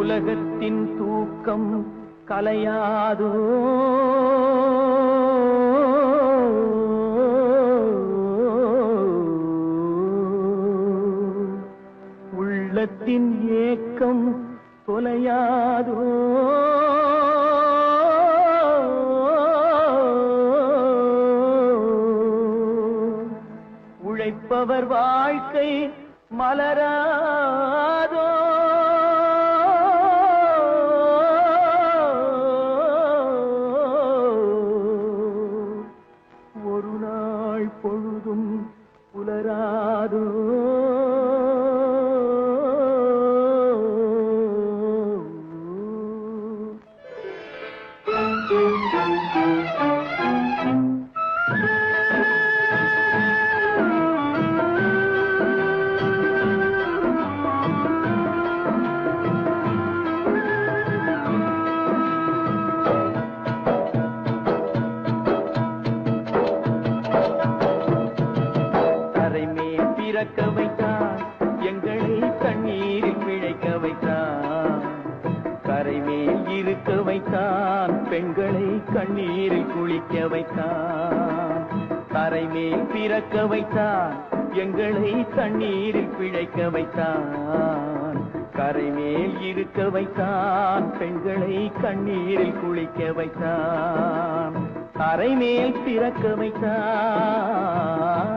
உலகத்தின் தூக்கம் கலையாதோ உள்ளத்தின் ஏக்கம் தொலையாதோ உழைப்பவர் வாழ்க்கை மலராதோ ஒரு நாள் பொழுதும் புலராதோ பிறக்க வைத்தான் எங்களை தண்ணீரில் பிழைக்க வைத்தான் கரைமேல் இருக்க வைத்தான் பெண்களை கண்ணீரில் குளிக்க வைத்தான் கரைமேல் பிறக்க வைத்தான் எங்களை தண்ணீரில் பிழைக்க வைத்தான் கரைமேல் இருக்க வைத்தான் பெண்களை கண்ணீரில் குளிக்க வைத்தான் கரைமேல் பிறக்க வைத்தான்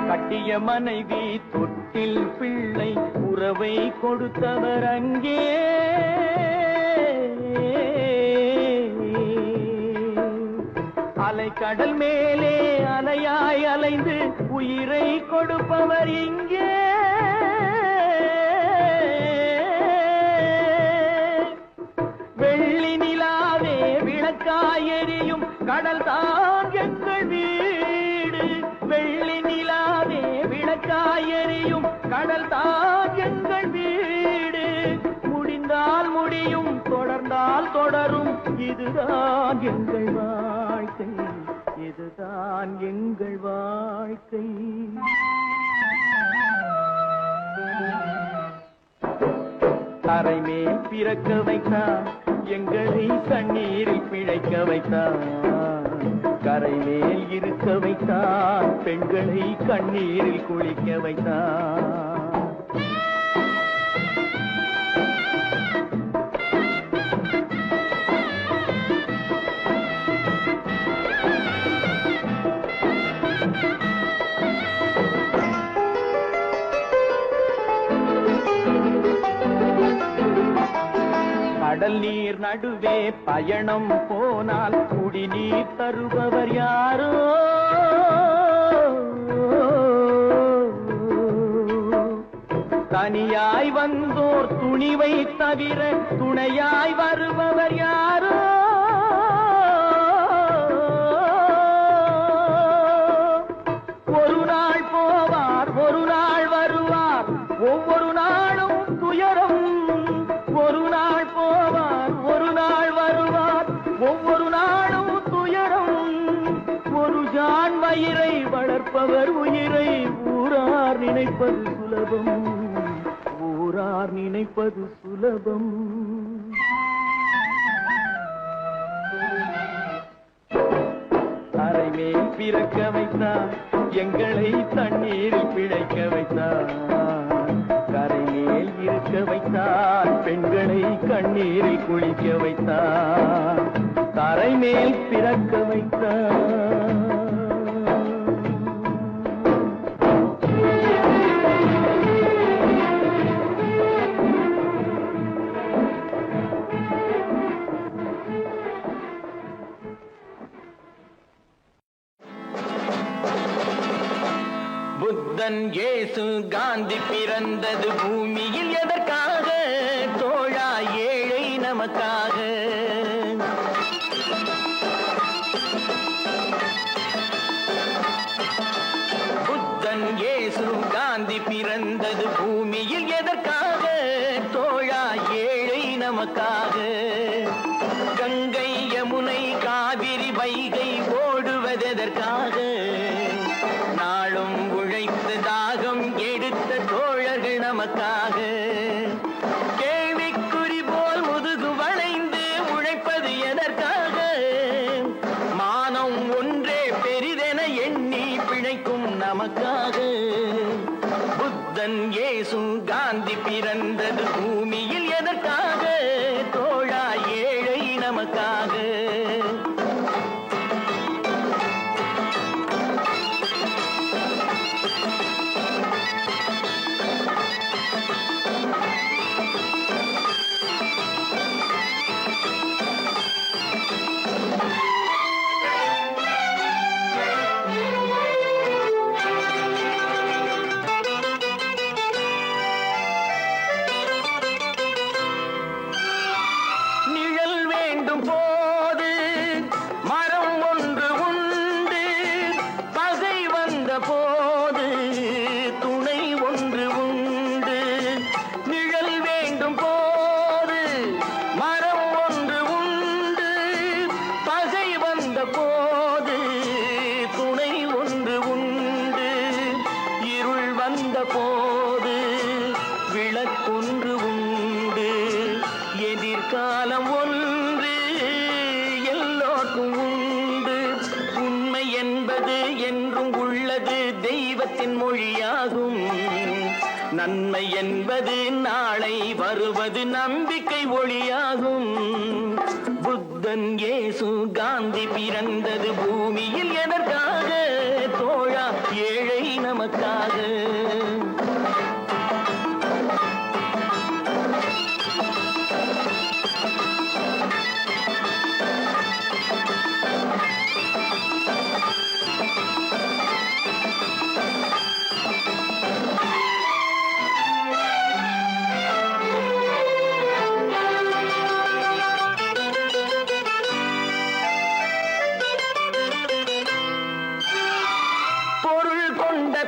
கட்டிய மனைவி தொட்டில் பிள்ளை உறவை கொடுத்தவர் அங்கே அலைக்கடல் மேலே அலையாய் அலைந்து உயிரை கொடுப்பவர் இங்கே வெள்ளி நிலாவே விளக்காய் எரியும் கடல் தான் எங்கள் வீடு வெள்ளி நிலாவே விளக்காய் எரியும் கடல் தான் எங்கள் வீடு முடிந்தால் முடியும் தொடர்ந்தால் தொடரும் இதுதான் எங்கள் வாழ்க்கை இதுதான் எங்கள் வாழ்க்கை கரைமேல் பிறக்க வைத்தான் எங்களை தண்ணீரில் பிழைக்க வைத்தான் கரைமேல் இருக்க வைத்தான் பெண்களை கண்ணீரில் குளிக்க வைத்தான் கடல் நீர் நடுவே பயணம் போனால் குடிநீர் தருபவர் யாரோ தனியாய் வந்தோர் துணிவை தவிர துணையாய் வருபவர் யாரோ ஒரு நாள் போவார் ஒரு நாள் வருவார் ஒவ்வொரு நாளும் துயரம் ஒரு நாள் போவார் ஒரு நாள் வருவார் ஒவ்வொரு நாளும் துயரம் ஒரு ஜான் வயிறை வளர்ப்பவர் உயிரை ஊரார் நினைப்பது சுலபம் ஊரார் நினைப்பது சுலபம் கரைமேல் பிறக்க வைத்தான் எங்களை தண்ணீரில் பிழைக்க வைத்தான் கரைமேல் இருக்க வைத்தான் பெண்களை கண்ணீரில் குளிக்க வைத்தான் கரைமேல் பிறக்க வைத்தான் புத்தன் இயேசு காந்தி பிறந்தது பூமியில் எதற்காக தோழா ஏழை நமக்காக காந்தி பிறந்தது பூமியில் எதற்காக தோழா ஏழை நமக்காக கங்கை யமுனை காவிரி வைகை ஓடுவதற்காக நாளும் உழைத்த தாகம் எடுத்த தோழர்கள் நமக்காக கேள்விக்குறி போல் முதுகு வளைந்து உழைப்பது எதற்காக மானம் ஒன்றே பெரிதென எண்ணி பிழைக்கும் நமக்காக புத்தன் இயேசு காந்தி பிறந்தது பூமியில் எதற்காக தோழா ஏழை நமக்காக போது மரம் ஒன்று உண்டு பகை வந்த போது துணை ஒன்று உண்டு நிழல் வேண்டும் போது மரம் ஒன்று உண்டு பகை வந்த போது துணை ஒன்று உண்டு இருள் வந்த போது விளக்கொன்று உண்டு எதிர்காலம் ஒன்று உண்டு உண்மை என்பது என்றும் உள்ளது தெய்வத்தின் மொழியாகும் நன்மை என்பது நாளை வருவது நம்பிக்கை ஒளியாகும் புத்தன் இயேசு காந்தி பிறந்தது பூமியில் எதற்காக தோழா ஏழை நமக்காக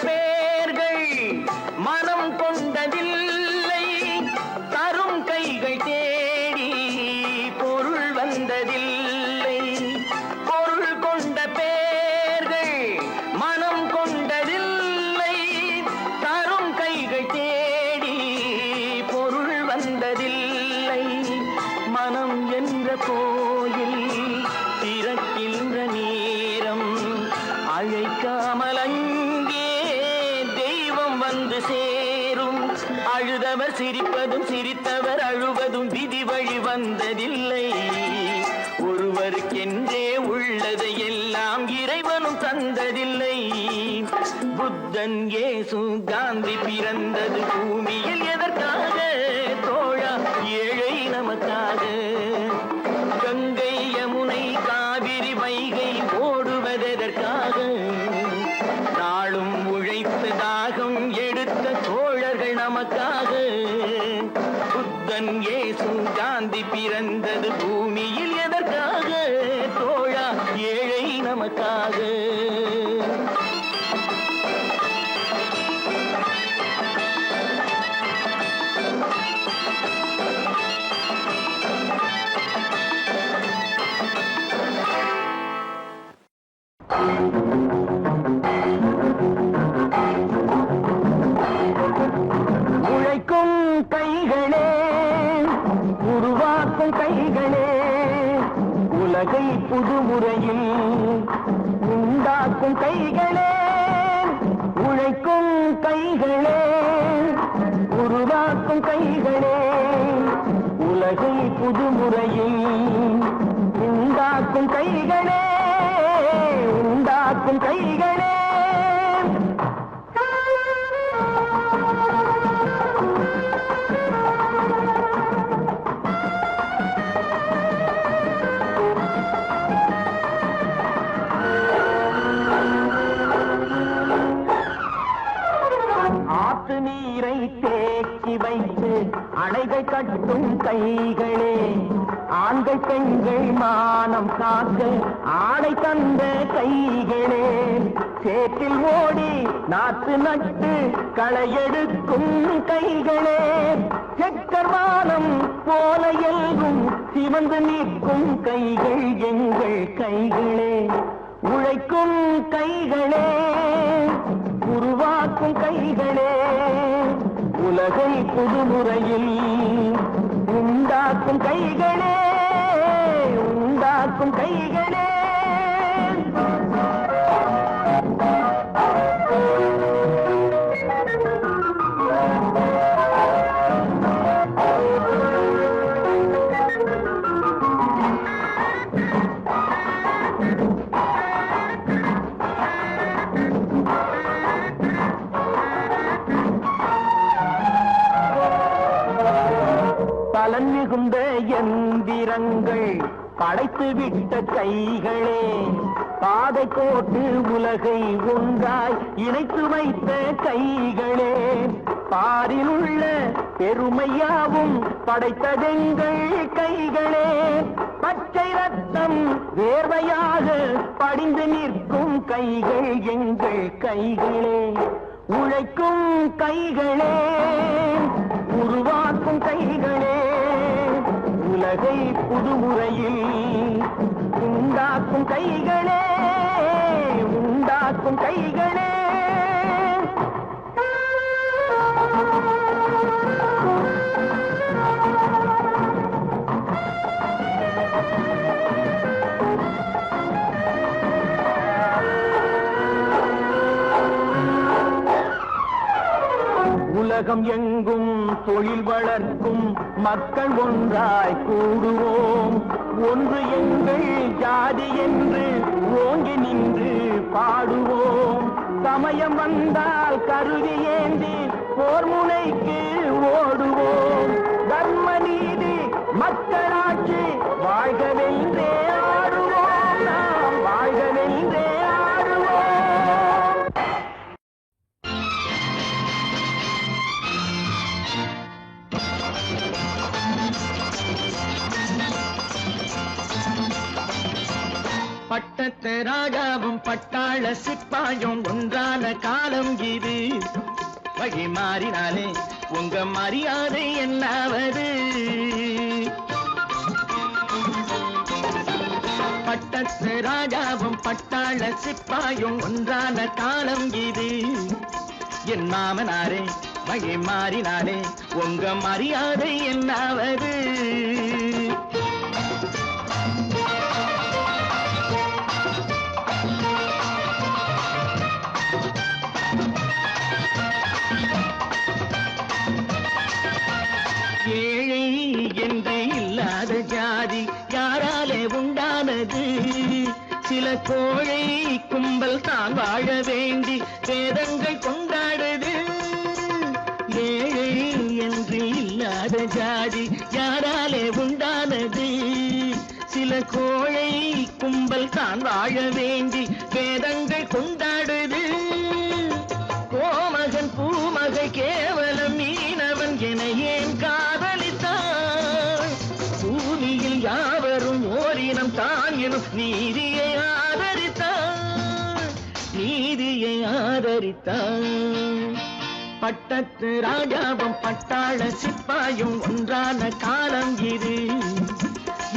பேர்கள் மனம் கொண்டதில்லை தரும் கைகள் தேடி பொருள் வந்ததில்லை பொருள் கொண்ட பேர்கள் மனம் கொண்டதில்லை தரும் கைகள் தேடி பொருள் வந்ததில்லை மனம் என்ற கோயில் திறக்கின்ற நேரம் அழைக்காமல் வந்து சேரும் அழுதவர் சிரிப்பதும் சிரித்தவர் அழுவதும் விதி வழி வந்ததில்லை ஒருவருக்கென்றே உள்ளதை எல்லாம் இறைவனும் தந்ததில்லை புத்தன் இயேசு காந்தி பிறந்தது பூமியில் எதற்காக தோழா ஏழை நமக்காக கங்கை யமுனை காவிரி வைகை ஓடுவதற்காக நாளும் உழைத்த தாகம் எடுத்த தோழர்கள் நமக்காக புத்தன் இயேசு காந்தி பிறந்தது பூமியில் எதற்காக தோழா ஏழை நமக்காக உழைக்கும் கைகளே உருவாக்கும் கைகளே உலகை புதுமுறையில் உண்டாக்கும் கைகளே உழைக்கும் கைகளே உருவாக்கும் கைகளே உலகை புதுமுறையில் உண்டாக்கும் கைகளே உண்டாக்கும் கைகளே ஆற்று நீரை தேக்கி வைத்து அணைகள் கட்டும் கைகளே ஆண்கள் பெண்கள் மானம் காக்க ஆடை தந்த கைகளே சேற்றில் ஓடி நாத்து நட்டு களையெடுக்கும் கைகளே, செக்கர்வானம் போல எல்கும் சிவந்து நிற்கும் கைகள் எங்கள் கைகளே. உழைக்கும் கைகளே, உருவாக்கும் கைகளே, உலகை புதுமுறையில் உண்டாக்கும் கைகளே, உண்டாக்கும் கைகளே. பலன் மிகுந்த எந்திரங்கள் படைத்து விட்ட கைகளே, பாதை கோட்டு உலகை ஒன்றாய் இணைத்து வைத்த கைகளே, பாரில் உள்ள பெருமையாவும் படைத்ததெங்கள் கைகளே. பச்சை ரத்தம் வேர்வையாக படிந்து நிற்கும் கைகள் எங்கள் கைகளே. உழைக்கும் கைகளே, உருவாக்கும் கைகளே, உலகை புதுமுறையில் உண்டாக்கும் கைகளே, உண்டாக்கும் கைகளே. உலகம் எங்கும் தொழில் வளர்க்கும் மக்கள் ஒன்றாய் கூடுவோம். ஒன்று எங்கள் ஜாதி என்று ஓங்கி நின்று பாடுவோம். சமயம் வந்தால் கருவி ஏந்தி போர் முனைக்கு ஓடுவோம். தர்ம நீதி மக்களாட்சி வாழ்கவென்றே ஆடுவோம். நாம் வாழ்கவென்றே ஆடுவோம். பட்டத்து ராஜாவும் பட்டாள சிப்பாயும் ஒன்றான காலம் இது. வழி மாறினாலே உங்க மரியாதை என்னாவது? பட்டத்து ராஜாவும் பட்டாள சிப்பாயும் ஒன்றான காலம் இது. என் மாமனாரே வழி மாறினாலே உங்க மரியாதை என்னாவது? ஏழை என்று இல்லாத ஜாதி யாராலே உண்டானது? சில கோழை கும்பல் தான் வாழ வேண்டி வேதங்கள் கொண்டாடுது. ஏழை என்று இல்லாத ஜாதி யாராலே உண்டானது? சில கோழை கும்பல் தான் வாழ வேண்டி வேதங்கள் கொண்டாடுது. கோமகன் பூமகை கேவலம் மீனவன் என ஏன் காதலித்தான்? பூமியில் யாவரும் ஓரினம் தான் எனும் நீதியை ஆதரித்தான், நீதியை ஆதரித்தான். பட்டத்து ராஜாவும் பட்டாள சிப்பாயும் ஒன்றான காலம் இது.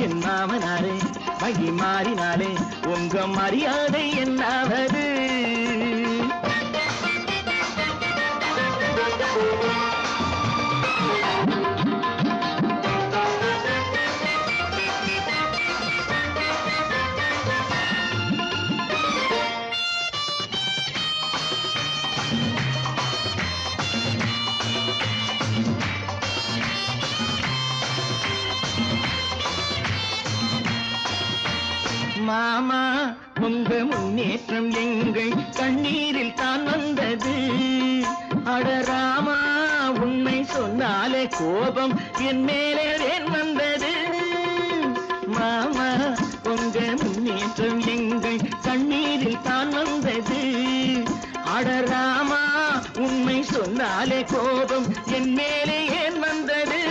என் மாமனாரே வழி மாறினாலே உங்க மரியாதை என்னாவது? மாமா உங்க முன்னேற்றம் எங்கள் கண்ணீரில் தான் வந்தது. அடராமா உண்மை சொன்னாலே கோபம் என் மேலே ஏன் வந்தது? மாமா உங்க முன்னேற்றம் எங்கள் கண்ணீரில் தான் வந்தது. அடராமா உண்மை சொன்னாலே கோபம் என் மேலே ஏன் வந்தது?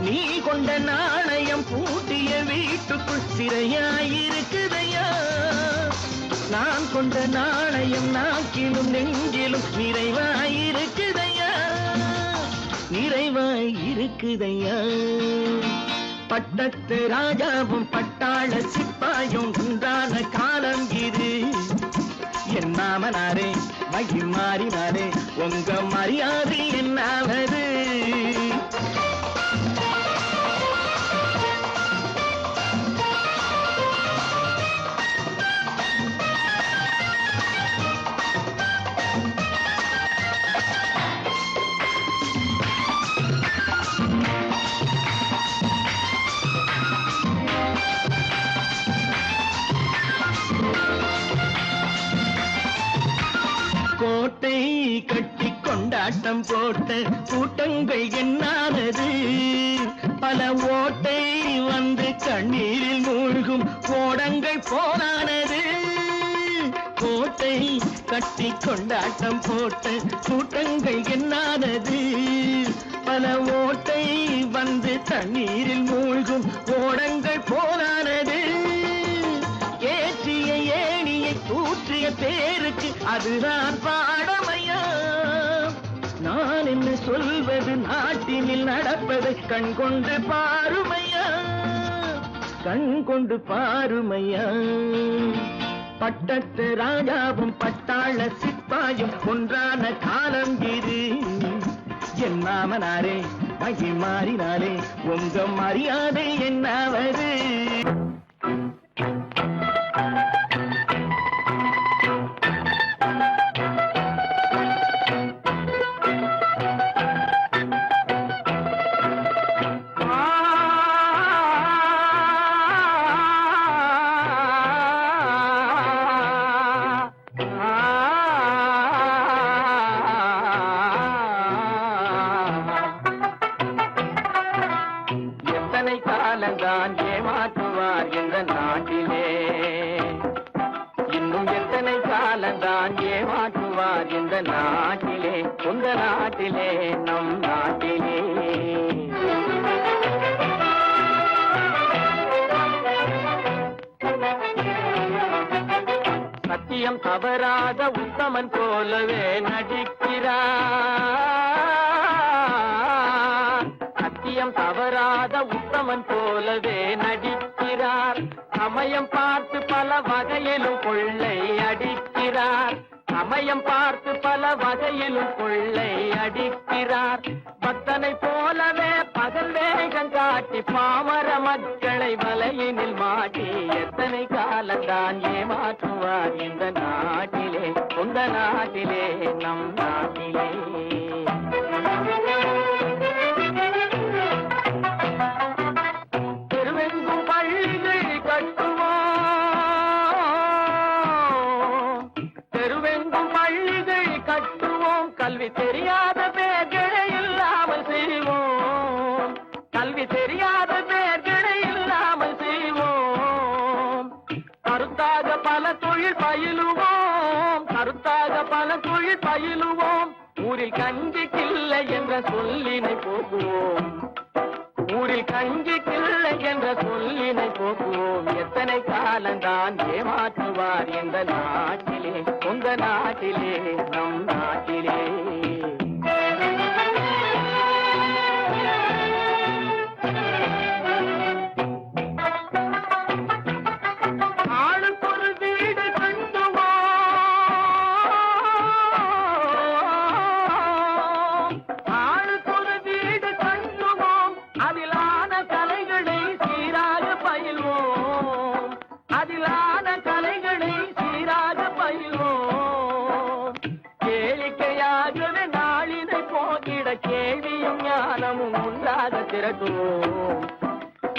நீ கொண்ட நாணயம் பூட்டிய வீட்டுக்குள் சிறையாயிருக்குதையா? நான் கொண்ட நாணயம் நாக்கிலும் நெஞ்சிலும் நிறைவாயிருக்குதையா, நிறைவாயிருக்குதையா. பட்டத்து ராஜாவும் பட்டாள சிப்பாயும் உண்டான காலம் இது. என் மாமனாரே மகி மாறினாரே உங்க மரியாதை என்னாவது? கோட்டை கட்டி கொண்டாட்டம் போட்ட கூட்டங்கள் என்னானது? பல ஓட்டை வந்து கண்ணீரில் மூழ்கும் ஓடங்கள் போனானது. கோட்டை கட்டி கொண்டாட்டம் போட்ட கூட்டங்கள் என்னானது? பல ஓட்டை வந்து தண்ணீரில் மூழ்கும் ஓடங்கள் போனானது. ஏற்றிய ஏணியை தூற்றிய பேருக்கு அதுதான் பாடமையா? நான் என்ன சொல்வது, நாட்டினில் நடப்பதை கண் கொண்டு பாருமையா, கண் கொண்டு பாருமையா. பட்டத்து ராஜாவும் பட்டாள சிப்பாயும் ஒன்றான காலம் இது. என் மாமனாரே மகி மாறினாரே உங்க மரியாதை என்னாவது? காலந்தான் ஏமாற்றுவார் இந்த நாட்டிலே, இன்னும் எத்தனை காலந்தான் ஏமாற்றுவார் இந்த நாட்டிலே, உங்க நாட்டிலே நம் நாட்டிலே. சத்தியம் தவறாத உத்தமன் போலவே நடிக்கிறார், சத்தியம் தவறாத உத்தமன் போலவே நடிக்கிறார். சமயம் பார்த்து பல வகையிலும் கொள்ளை அடிக்கிறார், சமயம் பார்த்து பல வகையிலும் கொள்ளை அடிக்கிறார். பக்தனை போலவே பகல் வேகம் காட்டி பாமர மக்களை வலையினில் மாட்டி எத்தனை காலந்தான் ஏமாற்றுவார் இந்த நாட்டிலே, உந்த நாட்டிலே நம் நாட்டிலே. தெருவெங்கும் பள்ளிகள் கட்டுவோம், தெருவெங்கும் பள்ளிகள் கட்டுவோம், கல்வி தெரியாத பேர்களை இல்லாமல் செய்வோம், கல்வி தெரியாத பேர்களை இல்லாமல் செய்வோம். கருத்தாக பல தொழில் பயிலுவோம், கருத்தாக பல தொழில் பயிலுவோம். ஊரில் கஞ்சிக்கில்லை என்ற சொல்லினை போக்குவோம், ஊரில் கஞ்சிக்கில்லை என்ற சொல்லினை போக்குவோம். எத்தனை காலந்தான் ஏமாற்றுவார் இந்த நாட்டிலே, உங்க நாட்டிலே நம் நாட்டிலே. ஆளுக்கொரு வீடு கண்டுவோம், ஆளுக்கொரு வீடு கண்டுவோம். அதிலான கலைகளை சீராக பயில்வோம், அதிலான கலைகளை சீராக பயில்வோம். கேளிக்கையாகவே நாளினை போக்கிட கேள்வியும் ஞானமும் உண்டாக திரட்டுவோம்.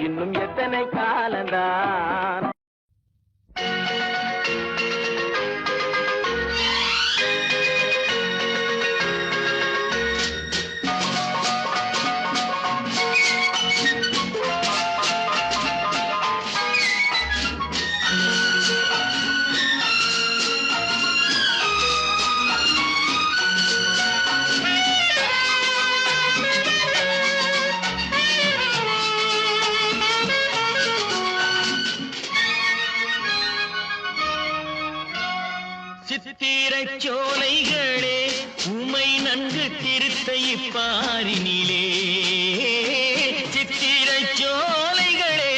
இன்னும் எத்தனை காலந்தான் சித்திரச் சோலைகளே உமை நன்கு திருத்த இப்பாரினிலே. சித்திரச் சோலைகளே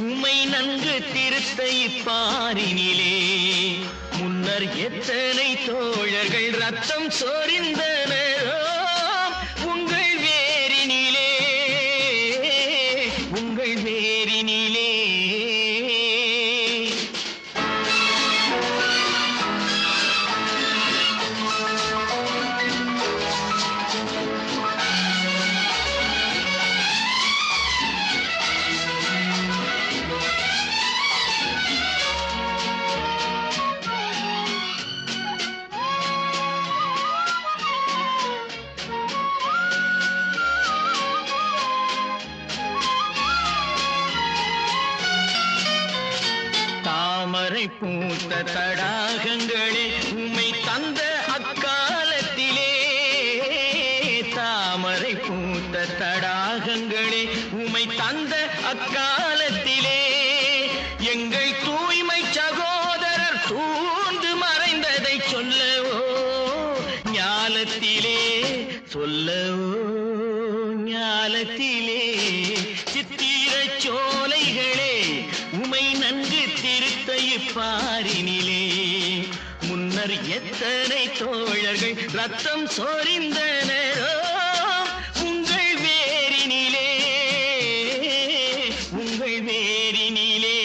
உமை நன்கு திருத்த இப்பாரினிலே. முன்னர் எத்தனை தோழர்கள் ரத்தம் சொரிந்தனரோ உங்கள் வேரினிலே, உங்கள் வேரினிலே. தாமரை பூத்த தடாகங்களே உம்மை தந்த அக்காலத்திலே. தாமரை பூத்த தடாகங்களே உம்மை தந்த அக்காலத்திலே. எங்கள் தூய்மை சகோதரர் தூண்டு மறைந்ததை சொல்லவோ ஞாலத்திலே, சொல்லவோ ஞாலத்திலே. சித்திரச் சோலைகளே உமை நன்கு திருத்த இப்பாரினிலே. முன்னர் எத்தனை தோழர்கள் ரத்தம் சொரிந்தனரோ உங்கள் வேரினிலே, உங்கள் வேரினிலே.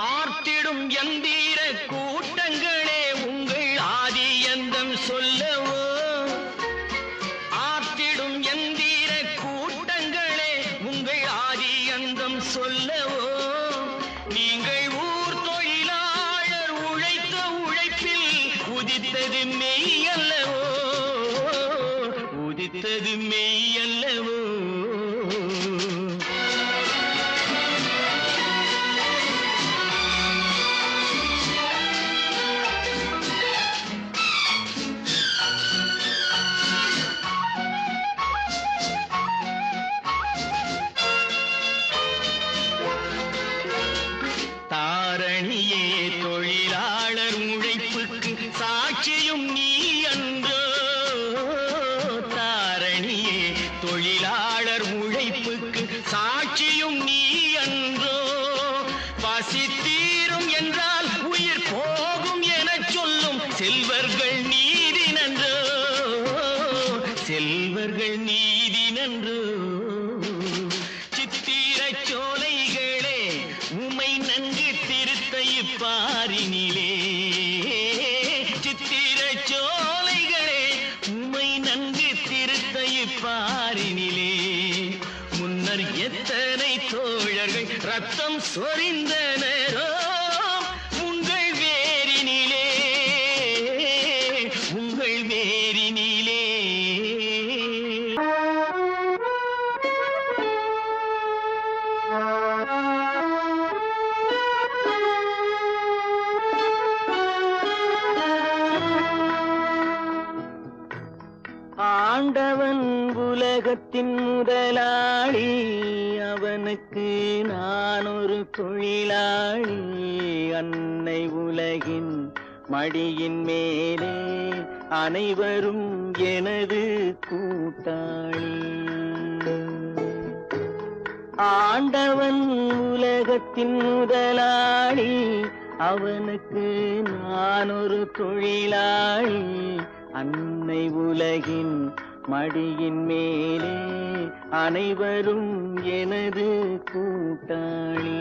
ஆர்த்திடும் எந்தீர கூட்டங்களே உங்கள் ஆதி அந்தம் சொல்லவோ. ஆர்த்திடும் எந்தீர கூட்டங்களே உங்கள் ஆதி அந்தம் சொல்லவோ. நீங்கள் ஊர் தொழிலாளர் உழைத்த உழைப்பில் உதித்தது மெய்யல்லவோ, உதித்தது மெய்யல்லவோ. தாரணியே தொழிலாளர் உழைப்புக்கு சாட்சியும் நீ அன்றோ. தாரணியே தொழிலாளர் உழைப்புக்கு சாட்சியும் நீ அன்றோ. பசித்தீரும் என்றால் உயிர் போகும் எனச் சொல்லும் செல்வர்கள் நீதி நன்றோ, செல்வர்கள் நீதி நன்றோ. சித்திரச் சோலைகளே உமை நன்கு திருத்த இப்பாரினிலே. சித்திரச் சோலைகளே உமை நன்கு திருத்த இப்பாரினிலே. முன்னர் எத்தனை தோழர்கள் ரத்தம் சொரிந்தனரோ உங்கள் வேரினிலே, உங்கள் வேரினிலே. ஆண்டவன் உலகத்தின் முதலாளி, அவனுக்கு நான் ஒரு தொழிலாளி. அன்னை உலகின் மடியின் மேலே அனைவரும் எனது கூட்டாளி. ஆண்டவன் உலகத்தின் முதலாளி, அவனுக்கு நான் ஒரு தொழிலாளி. அன்னை உலகின் மடியின் மேலே அனைவரும் எனது கூட்டாளி.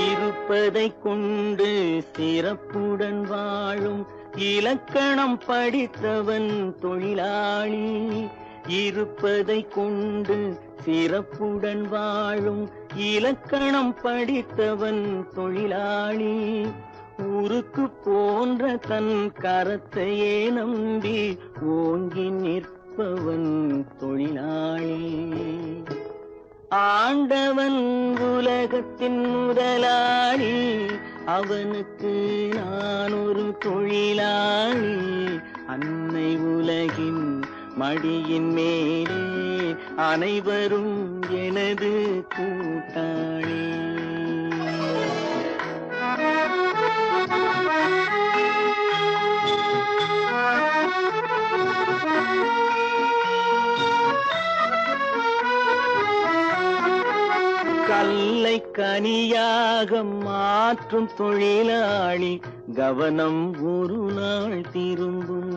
இருப்பதைக் கொண்டு சிறப்புடன் வாழும் இலக்கணம் படித்தவன் தொழிலாளி. இருப்பதை கொண்டு சிறப்புடன் வாழும் இலக்கணம் படித்தவன் தொழிலாளி. ஊருக்கு போன்ற தன் கரத்தையே நம்பி ஓங்கி நிற்பவன் தொழிலாளி. ஆண்டவன் உலகத்தின் முதலாளி, அவனுக்கு நான் ஒரு தொழிலாளி. அன்னை உலகின் மடியின் மேலே அனைவரும் எனது கூட்டாளி. கல்லை கனியாக மாற்றும் தொழிலாளி, கவனம் ஒரு நாள் திரும்பும்.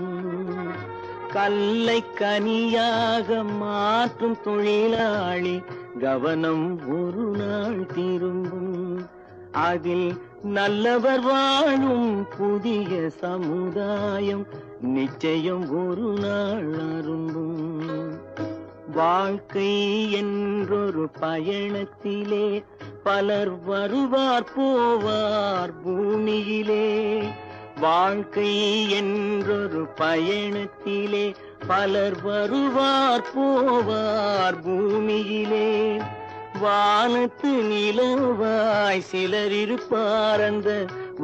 கல்லை கனியாக மாற்றும் தொழிலாளி, கவனம் ஒரு நாள் திரும்பும். அதில் நல்லவர் வாழும் புதிய சமுதாயம் நிச்சயம் ஒரு நாள் அரும்பும். வாழ்க்கை என்றொரு பயணத்திலே பலர் வருவார் போவார் பூமியிலே. வாழ்க்கை என்றொரு பயணத்திலே பலர் வருவார் போவார் பூமியிலே. வானத்து நிலவாய் சிலர் இருப்பார் அந்த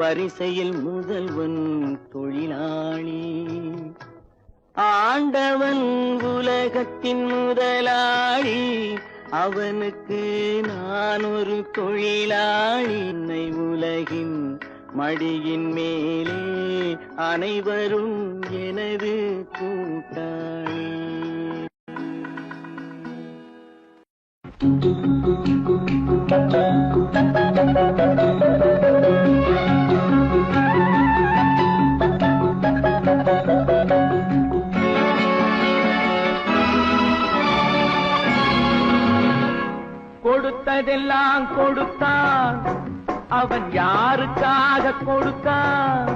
வரிசையில் முதல்வன் தொழிலாளி. ஆண்டவன் உலகத்தின் முதலாளி, அவனுக்கு நான் ஒரு தொழிலாளி. என்னை உலகின் மடியின் மேலே அனைவரும் எனது கூட்டாளி. கொடுத்ததெல்லாம் கொடுத்தான், அவன் யாருக்காக கொடுத்தான்?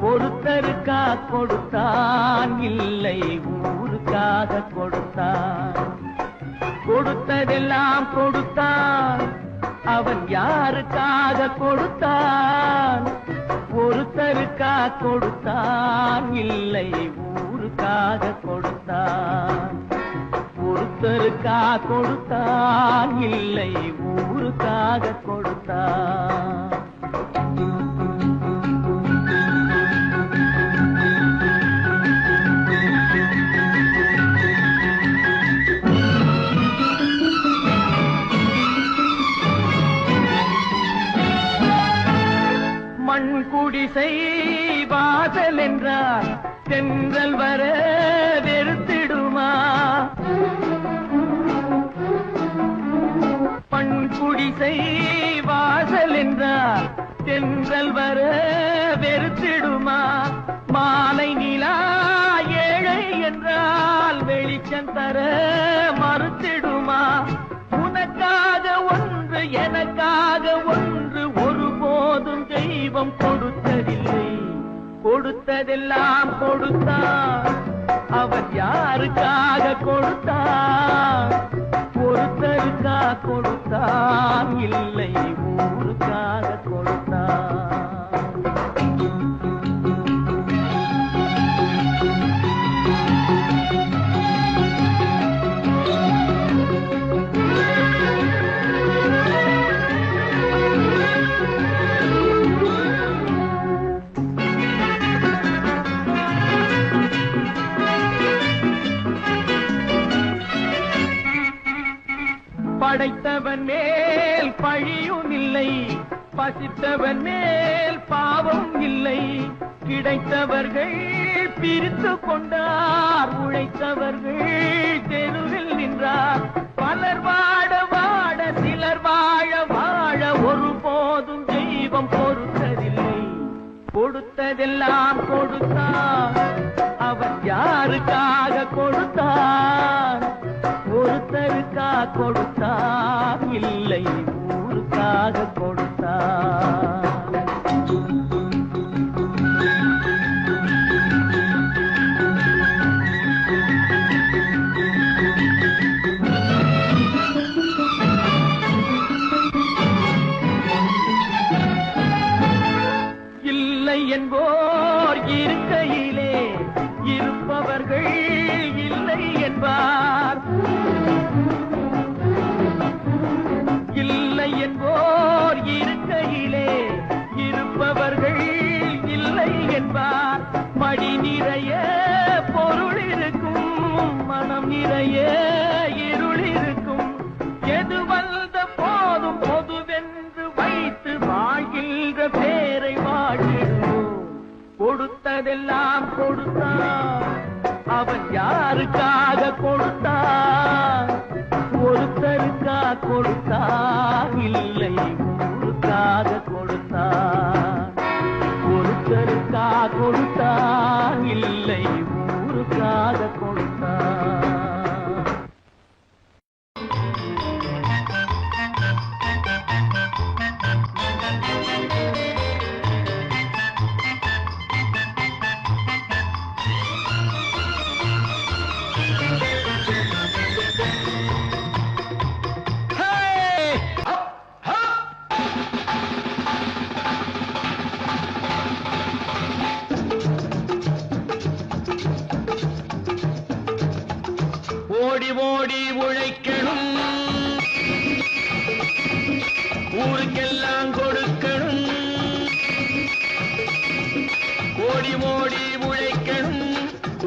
ஒருத்தருக்கா கொடுத்தான், இல்லை ஊருக்காக கொடுத்தான். கொடுத்ததெல்லாம் கொடுத்தான், அவன் யாருக்காக கொடுத்தான்? ஒருத்தருக்கா கொடுத்தான், இல்லை ஊருக்காக கொடுத்தான். ஒருத்தருக்கா கொடுத்தான், இல்லை ஊருக்காக கொடுத்தான். மண் குடிசை வாசல் என்றார் தென்றல் வர வெறுத்திடுமா? மண் குடிசை வாசல் என்றார் தென்றல் வர வெறுத்திடுமா? மாலை நிலா ஏழை என்றால் வெளிச்சம் தர மறுத்திடுமா? உனக்காக ஒன்று எனக்காக ஒன்று ஒருபோதும் தெய்வம் கொடுத்ததில்லை. கொடுத்ததெல்லாம் கொடுத்தான், அவன் யாருக்காக கொடுத்தான்? ஒருத்தருக்கா கொடுத்தான், இல்லை ஊருக்காக கொடுத்தான். படைத்தவன் மேல் பழியும் இல்லை, பசித்தவன் மேல் பாவம் இல்லை. கிடைத்தவர்கள் பிரித்து கொண்டார், உழைத்தவர்கள் தெருவில் நின்றார். பலர் வாட வாட சிலர் வாழ வாழ ஒருபோதும் தெய்வம் பொறுத்ததில்லை. கொடுத்ததெல்லாம் கொடுத்தான், அவன் யாருக்காக கொடுத்தான்? ஒருத்தருக்கா கொடுத்தான், இல்லை ஊருக்காக கொடுத்தான். என்போர் இருக்கையிலே இருப்பவர்கள் இல்லை என்பார். இல்லை என்போர் இருக்கையிலே இருப்பவர்கள் இல்லை என்பார். மடி நிறைய பொருள் இருக்கும், மனம் நிறைய இருள் இருக்கும். எது வந்த போதும் பொதுவென்று வைத்து வாழ்கின்ற பேரை வாழிடுவோம். கொடுத்ததெல்லாம் கொடுத்தான், அவன் யாருக்காக கொடுத்தான்? ஒருத்தருக்கா கொடுத்தான், இல்லை ஊருக்காக கொடுத்தான். ஒருத்தருக்கா கொடுத்தான், இல்லை ஊருக்காக கொடுத்தான். ஓடி ஓடி உழைக்கணும், ஊருக்கெல்லாம் கொடுக்கணும். ஓடி ஓடி உழைக்கணும்,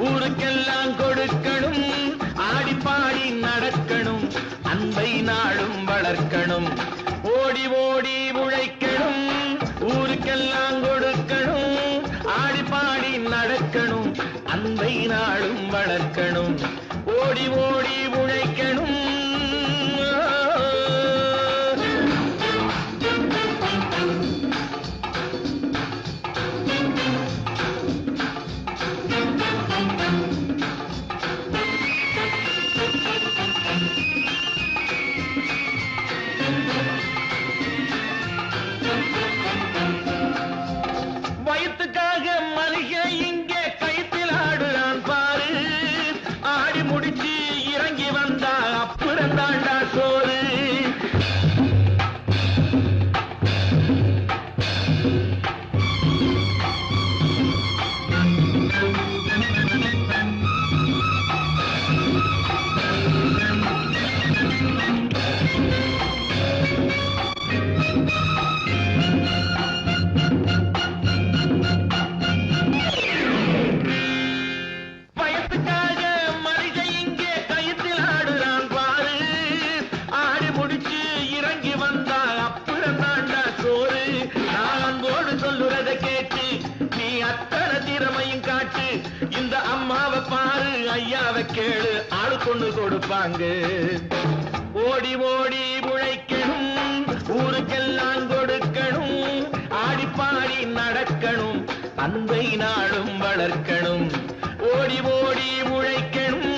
ஊருக்கெல்லாம் கொடுக்கணும். ஆடிப்பாடி நடக்கணும், அன்பை நாளும் வளர்க்கணும். ஓடி ஓடி உழைக்கணும், ஊருக்கெல்லாம் கொடுக்கணும். ஆடிப்பாடி நடக்கணும், அன்பை நாளும் வளர்க்கணும். ஓடி ஓடி உழைக்கணும். வயிற்றுக்காக மனுஷ இங்கே கைத்தில் ஆடுறான் பாரு. ஆடி முடிச்சு இறங்கி வந்தா அப்புறம் தாண்டா சோறு. இந்த அம்மாவை பாரு, ஐயாவை கேளு, ஆளு கொண்டு கொடுப்பாங்க. ஓடி ஓடி உழைக்கணும், ஊருக்கெல்லாம் கொடுக்கணும். ஆடிப்பாடி நடக்கணும், அன்பை நாளும் வளர்க்கணும். ஓடி ஓடி உழைக்கணும்.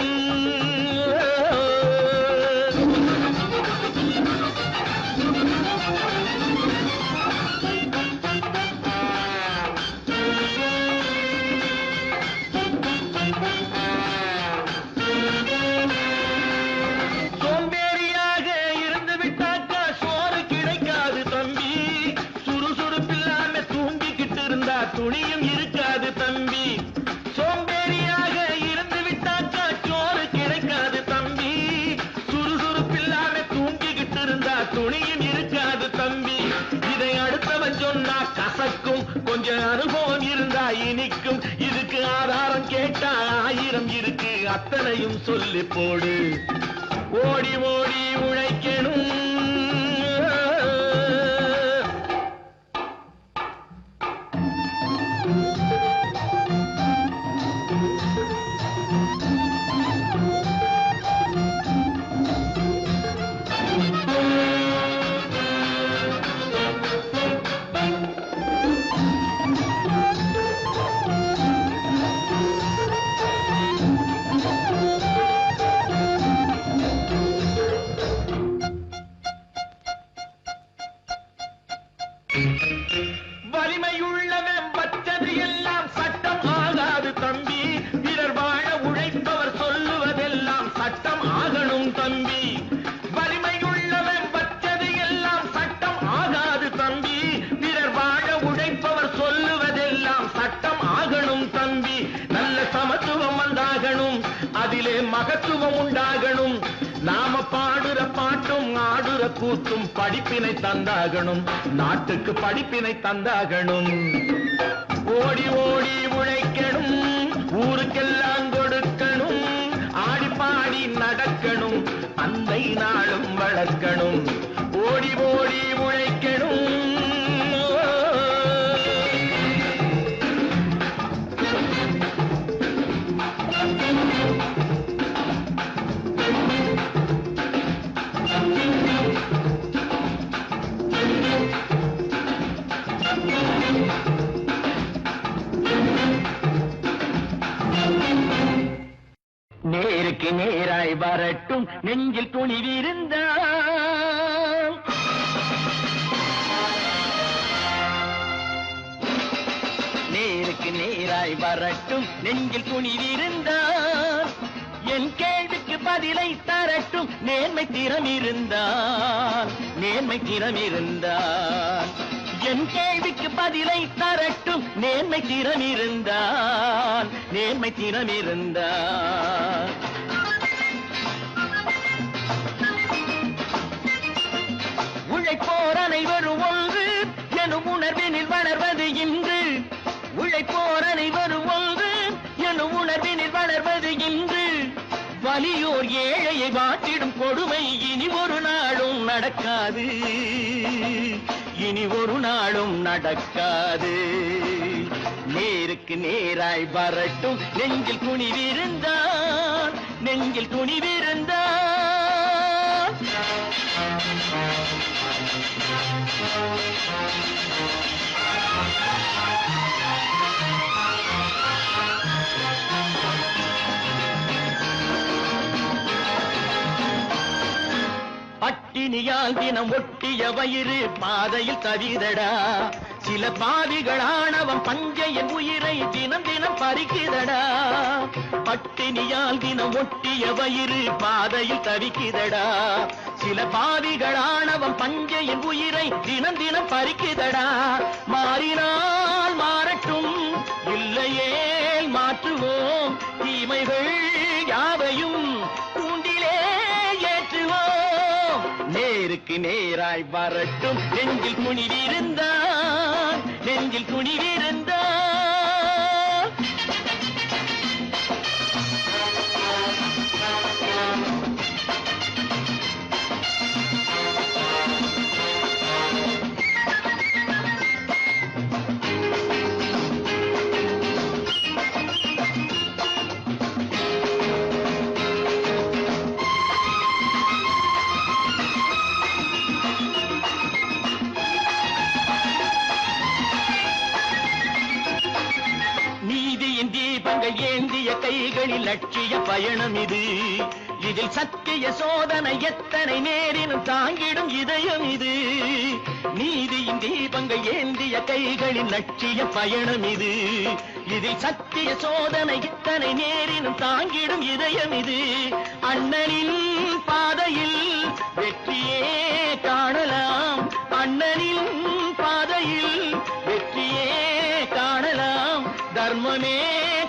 துணியும் இருக்காது தம்பி. சோம்பேறியாக இருந்து விட்டாக்கா சோறு கிடைக்காது தம்பி. சுறுசுறுப்பில்லாம தூங்கிக்கிட்டு இருந்தா துணியும் இருக்காது தம்பி. இதை அடுத்தவன் சொன்னா கசக்கும், கொஞ்சம் அனுபவம் இருந்தா இனிக்கும். இதுக்கு ஆதாரம் கேட்டா 1000 இருக்கு, அத்தனையும் சொல்லி போடு. ஓடி ஓடி உழைக்கணும். வலிமையுள்ளவன் வச்சது எல்லாம் சட்டம் ஆகாது தம்பி. பிறர் வாழ உழைப்பவர் சொல்லுவதெல்லாம் சட்டம் ஆகணும் தம்பி. வலிமையுள்ளவன் வச்சது எல்லாம் சட்டம் ஆகாது தம்பி. பிறர் வாழ உழைப்பவர் சொல்லுவதெல்லாம் மகத்துவம் உண்டாகணும். நாம பாடுற பாட்டும் ஆடுற கூத்தும் படிப்பினை தந்தாகணும். நாட்டுக்கு படிப்பினை தந்தாகணும். ஓடி ஓடி உழைக்கணும், ஊருக்கெல்லாம் கொடுக்கணும். ஆடி பாடி நடக்கணும், அன்னை நாளும் வளர்க்கணும். ஓடி ஓடி உழைக்கணும். நேருக்கு நேராய் வரட்டும் நெஞ்சில் துணிவிருந்தால். நேருக்கு நேராய் வரட்டும் நெஞ்சில் துணிவிருந்தால். என் கேள்விக்கு பதிலை தரட்டும் நேர்மை திறம் இருந்தால். நேர்மை திறம் இருந்தால் என் கேள்விக்கு பதிலை தரட்டும் நேர்மை திறம் இருந்தால். நேர்மை திறம் இருந்தால் உழைப்போர் அனைவரும் ஒன்று எனும் உணர்வினில் வளர்வது இன்று. உழைப்போர் அனைவரும் ஒன்று எனும் உணர்வினில் வளர்வது இன்று. வலியோர் ஏழையை வாட்டிடும் கொடுமை இனி ஒரு நாளும் நடக்காது. இனி ஒரு நாளும் நடக்காது. நேருக்கு நேராய் வரட்டும் நெஞ்சில் துணிவிருந்தால். நெஞ்சில் துணிவிருந்தால் பட்டினியால் தினம் ஒட்டிய வயிறு பாதையில் தவிதடா. சில பாவிகள் ஆணவம் பஞ்சையின் உயிரை தினம் தினம் பறிக்குதடா. பட்டினியால் தினம் ஒட்டிய வயிறு பாதையில் தவிக்குதடா. சில பாவிகள் ஆணவம் பஞ்சையின் உயிரை தினம் தினம் பறிக்குதடா. மாறினால் மாறட்டும், இல்லையே மாற்றுவோம். தீமைகள் யாவையும் கூண்டிலே ஏற்றுவோம். நேருக்கு நேராய் வரட்டும் நெஞ்சில் துணிவிருந்தால். நெஞ்சில் துணிவிருந்தால் ஏந்திய கைகளில் லட்சிய பயணம் இது. இதில் சத்திய சோதனை எத்தனை நேரினும் தாங்கிடும் இதயம் இது. நீதியின் தீபங்கள் ஏந்திய கைகளில் லட்சிய பயணம் இது. இதில் சத்திய சோதனை எத்தனை நேரினும் தாங்கிடும் இதயம் இது. அண்ணனின் பாதையில் வெற்றியே காணலாம். அண்ணனின் பாதையில் வெற்றியே காணலாம். தர்மமே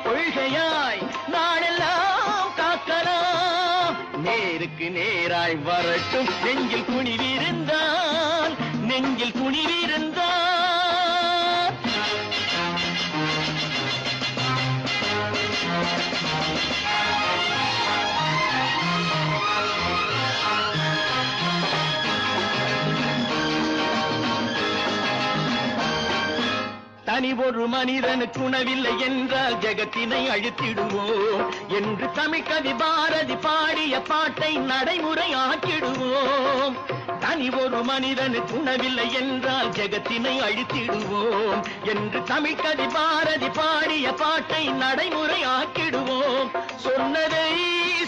கொள்கையாய் நாடெல்லாம் காக்கலாம். நேருக்கு நேராய் வரட்டும் நெஞ்சில் துணிவிருந்தால். நெஞ்சில் துணிவிருந்தால் தனி ஒரு மனிதனுக்கு உணவில்லை என்றால் ஜெகத்தினை அழித்திடுவோம் என்று தமிழ்கவி பாரதி பாடிய பாட்டை நடைமுறை ஆக்கிடுவோம். தனி ஒரு மனிதனுக்கு உணவில்லை என்றால் ஜெகத்தினை அழித்திடுவோம் என்று தமிழ்கவி பாரதி பாடிய பாட்டை நடைமுறை ஆக்கிடுவோம். சொன்னதை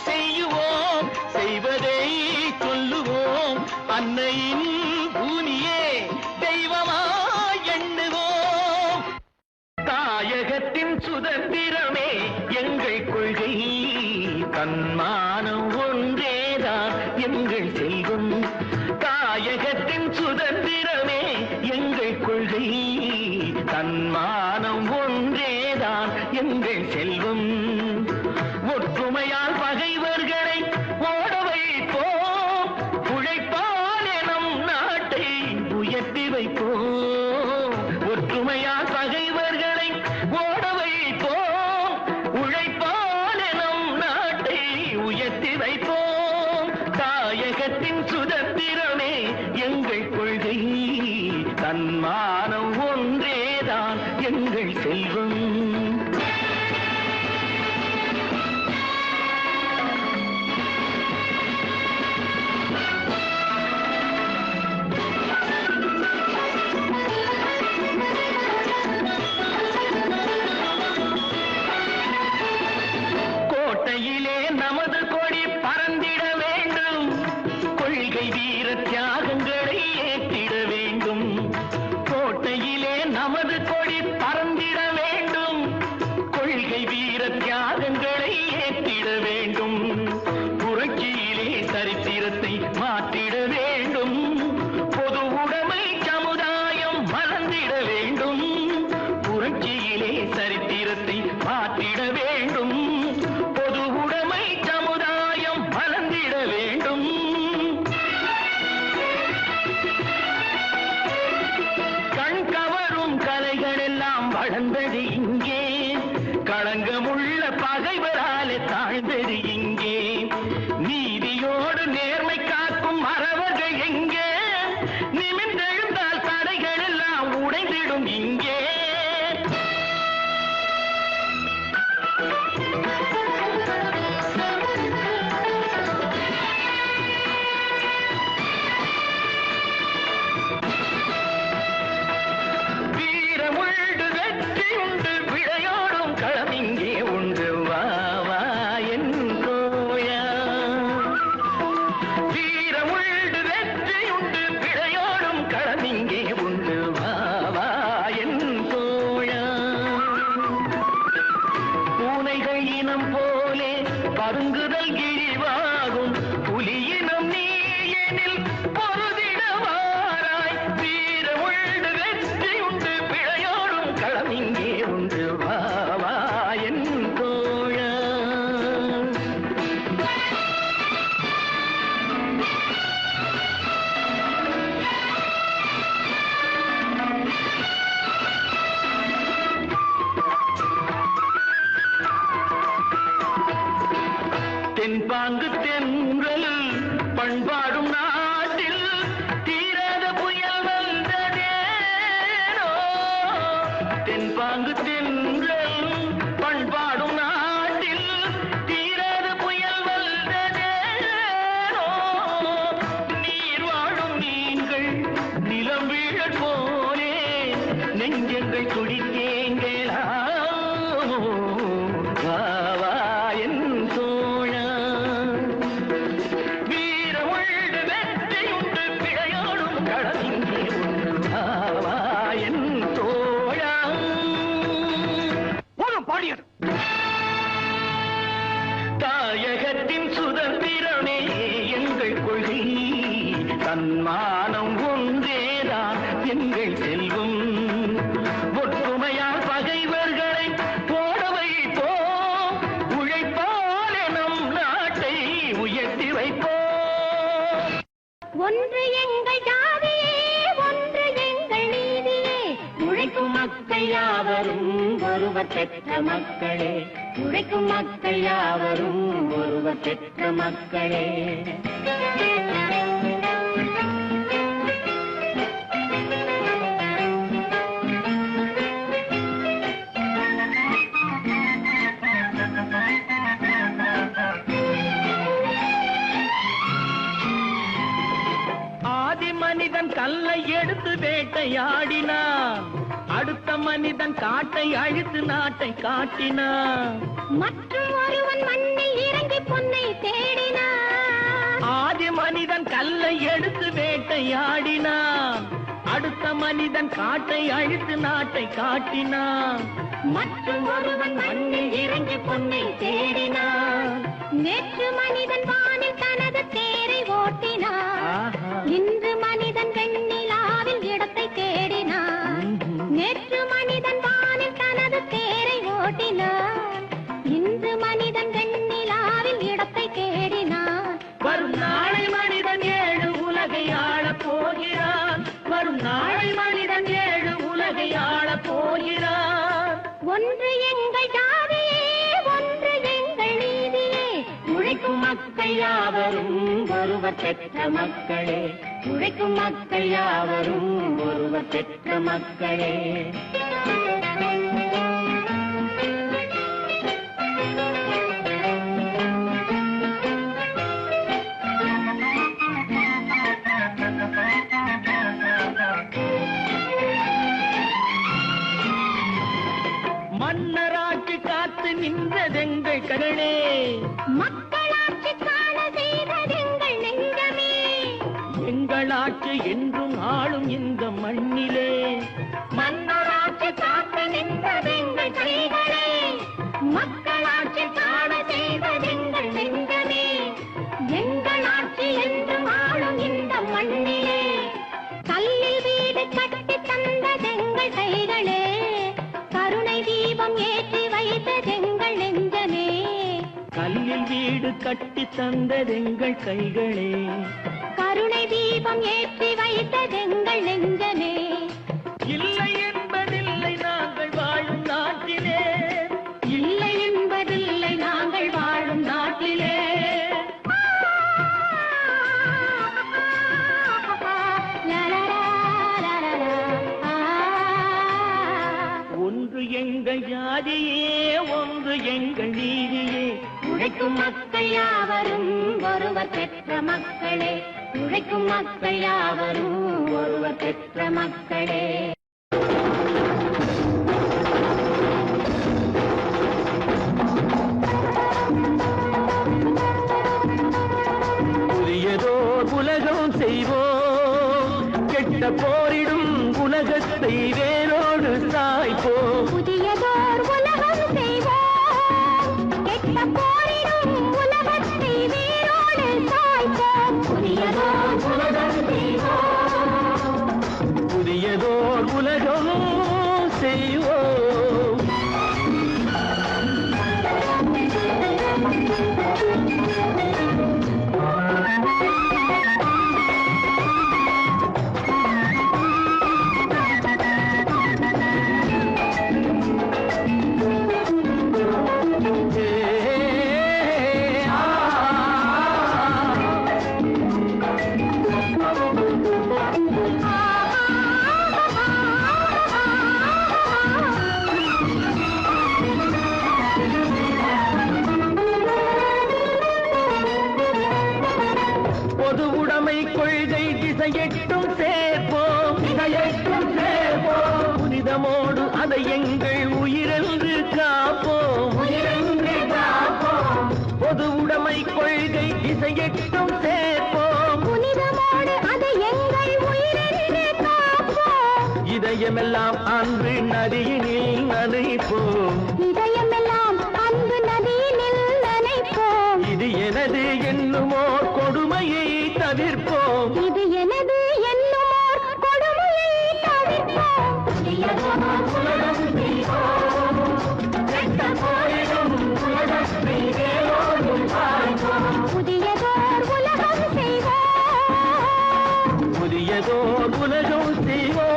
செய்யுவோம், செய்வதை சொல்லுவோம். அன்னையின் பூமியே தெய்வமாய் எண்ணுவோம். தாயகத்தின் சுதந்திரமே எங்கள் கொள்கை. தன்மானம் ஒன்றேதான் எங்கள் செல்வம். தாயகத்தின் சுதந்திரமே எங்கள் கொள்கை. தன்மானம் ஒன்றேதான் எங்கள் செல்வம். ஒற்றுமையால் பகைவர் வைப்போம், ஒற்றுமையால் பகைவர்களை ஓட வைப்போம், உழைப்பால் நம் நாட்டை உயர்த்தி வைப்போம். தாயகத்தின் சுதந்திரமே எங்கள் கொள்கை, தன்மானம் ஒன்றேதான் எங்கள் செல்வம். கோட்டையிலே நமது கொடி பறந்திட வேண்டும், கொள்கை வீர தியாகங்களை ஏற்றிட வேண்டும். கோட்டையிலே நமது கொடி பறந்திட வேண்டும், கொள்கை வீர தியாகங்களை ஏற்றிட வேண்டும். புரட்சியிலே சரித்திரத்தை மாற்றிட வேண்டும், பொது உடைமை சமுதாயம் மலர்ந்திட வேண்டும். புரட்சியிலே சரித்திரத்தை மாற்றிட வேண்டும், பொது உடைமை சமுதாயம் மலர்ந்திட வேண்டும். கண் கவரும் கலைகள் எல்லாம் வளர்ந்தது இங்கே, களங்கமுள்ள பகைவராலே தாழ்ந்தது இங்கே. நீதியோடு நேர்மை காக்கும் மறவர்கள் எங்கே, நிமிர்ந்தெழுந்தால் தடைகள் எல்லாம் உடைந்திடும் இங்கே. வீரமுண்டு வெற்றி உண்டு, விளையாடும் களம் இங்கே உண்டு, வா வா என் தோழா. வீரமுண்டு வெற்றி உண்டு, விளையாடும் களம் இங்கே உண்டு, வா வா என் தோழா. பூனைகள் இனம் போலே பதுங்குதல் கிழிவாகும், புலியினம் நீ எனில் பொருதிடவாராய். வீர உண்டு வெற்றி உண்டு, விளையாடும் களம் இங்கே உண்டு, வா வா என் தோழா. தென்பாங்கு தென்றல் பண்பாடும் நாட்டில் தீராத புயல் வந்ததேனோ. தென்பாங்கு தென்றல் பண்பாடும் நாட்டில் தீராத புயல் வந்ததேனோ. நீர் வாழும் மீன்கள் நிலம் வீழற் போலே நெஞ்சங்கள் துடித்தேங்களா. வா வா என் தோழா. வீர உண்டு வெற்றி உண்டு, விளையாடும் களம் இங்கே உண்டு, வா வா என் தோழா. போதும் பாடியது. தாயகத்தின் சுதந்திரமே எங்கள் கொள்கை, தன்மானம் ஒன்றேதான் எங்கள் செல்வம். ஒற்றுமையால் பகைவர்களை போட வைப்போம், உழைப்பால் நம் நாட்டை உயர்த்தி வைப்போம். ஒன்று எங்கள் ஜாதியே, ஒன்று எங்கள் நீதியே, உழைக்கும் மக்கள் யாவரும் ஒருவர் பெற்ற மக்களே, உழைக்கும் மக்கள் யாவரும் ஒருவர் பெற்ற மக்களே. ஆதி மனிதன் கல்லை எடுத்து வேட்டையாடினான், அடுத்த மனிதன் காட்டை அழித்து நாட்டை காட்டினான். மற்றும் ஒருவன் மண்ணில் இறங்கி பொன்னை தேடினான். ஆதி மனிதன் கல்லை எடுத்து வேட்டையாடினான், அடுத்த மனிதன் காட்டை அழித்து நாட்டை காட்டினான். மற்றும் ஒருவன் மண்ணில் இறங்கி பொன்னை தேடினான். நேற்று மனிதன் வானில் தனது தேரை ஓட்டினான், இன்று மனிதன் வெண்ணிலாவில் இடத்தை தேடினான். நேற்று மனிதன் வானில் தனது தேரை ஓட்டினான், இன்று மனிதன் வெண்ணிலாவில் இடத்தை தேடினான். வரும் நாளை மனிதன் ஏழு உலகை ஆளப் போகிறான், வரும் நாளை மனிதன் போகிறார். ஒன்று எங்கள் ஜாதியே, ஒன்று எங்கள் நீதியே. உழைக்கும் மக்கள் யாவரும் ஒருவர் பெற்ற மக்களே. உழைக்கும் மக்கள் யாவரும் ஒருவர் பெற்ற மக்களே. மன்னராட்சி காத்து நின்றதெங்கள் கரணே. மக்களாட்சி காண செய்ததெங்கள் நெஞ்சமே. எங்களாட்சி என்றும் ஆளும் இந்த மண்ணிலே. மன்னராட்சி காத்து நின்றதெங்கள் கைகளே. மக்களாட்சி காண செய்ததெங்கள் நெஞ்சமே. எங்களாட்சி என்றும் ஆளும் இந்த மண்ணிலே. கல்லில் வீடு கட்டி தந்ததெங்கள் கைகளே. கருணை தீபம் ஏற்றி வைத்ததெங்கள் நெஞ்சமே. கல்லில் வீடு கட்டி தந்ததெங்கள் கைகளே. கருணை தீபம் ஏற்றி வைத்ததெங்கள் நெஞ்சமே. இல்லை என்பதில்லை நாங்கள் வாழும் நாட்டிலே. இல்லை என்பதில்லை நாங்கள் வாழும் நாட்டிலே. ஒன்று எங்கள் ஜாதியே, ஒன்று எங்கள் நீதியே. உழைக்கும் மக்கள் யாவரும் ஒருவர் பெற்ற மக்களே. உழைக்கும் மக்கள் யாவரும் ஒருவர் பெற்ற மக்களே. புதியதோர் உலகம் செய்வோம், கெட்ட போரிடும் உலகத்தை வேரோடு சாய்ப்போம். புதியதோர் உலகம் செய்வோம், கெட்ட போரிடும் உலகத்தை வேரோடு சாய்ப்போம். புதியதோர் உலகம் செய்வோம், புதியதோர் உலகம் செய்வோம். பொது உடைமை கொள்கை திசையெட்டும் சேர்ப்போம், திசையெட்டும் சேர்ப்போம். புனிதமோடு அதை எங்கள் உயிரென்று காப்போம், உயிரென்று காப்போம். பொது உடைமை கொள்கை திசையெட்டும் சேர்ப்போம், புனிதமோடு அதை எங்கள் உயிரென்று காப்போம். இதயமெல்லாம் அன்பு நதியினில் நனைப்போம், இதயமெல்லாம் அன்பு நதியினில் நனைப்போம். இது எனது என்னுமோ கொடுமையை தவிர்ப்போம். இது எனது என்னுமோர் கொடுமையை தவிர்ப்போம். புதியதோர் உலகம் செய்வோம், கெட்ட போரிடும் உலகத்தை வேரோடு சாய்ப்போம். புதியதோர் உலகம் செய்வோம், புதியதோர் உலகம் செய்வோம்.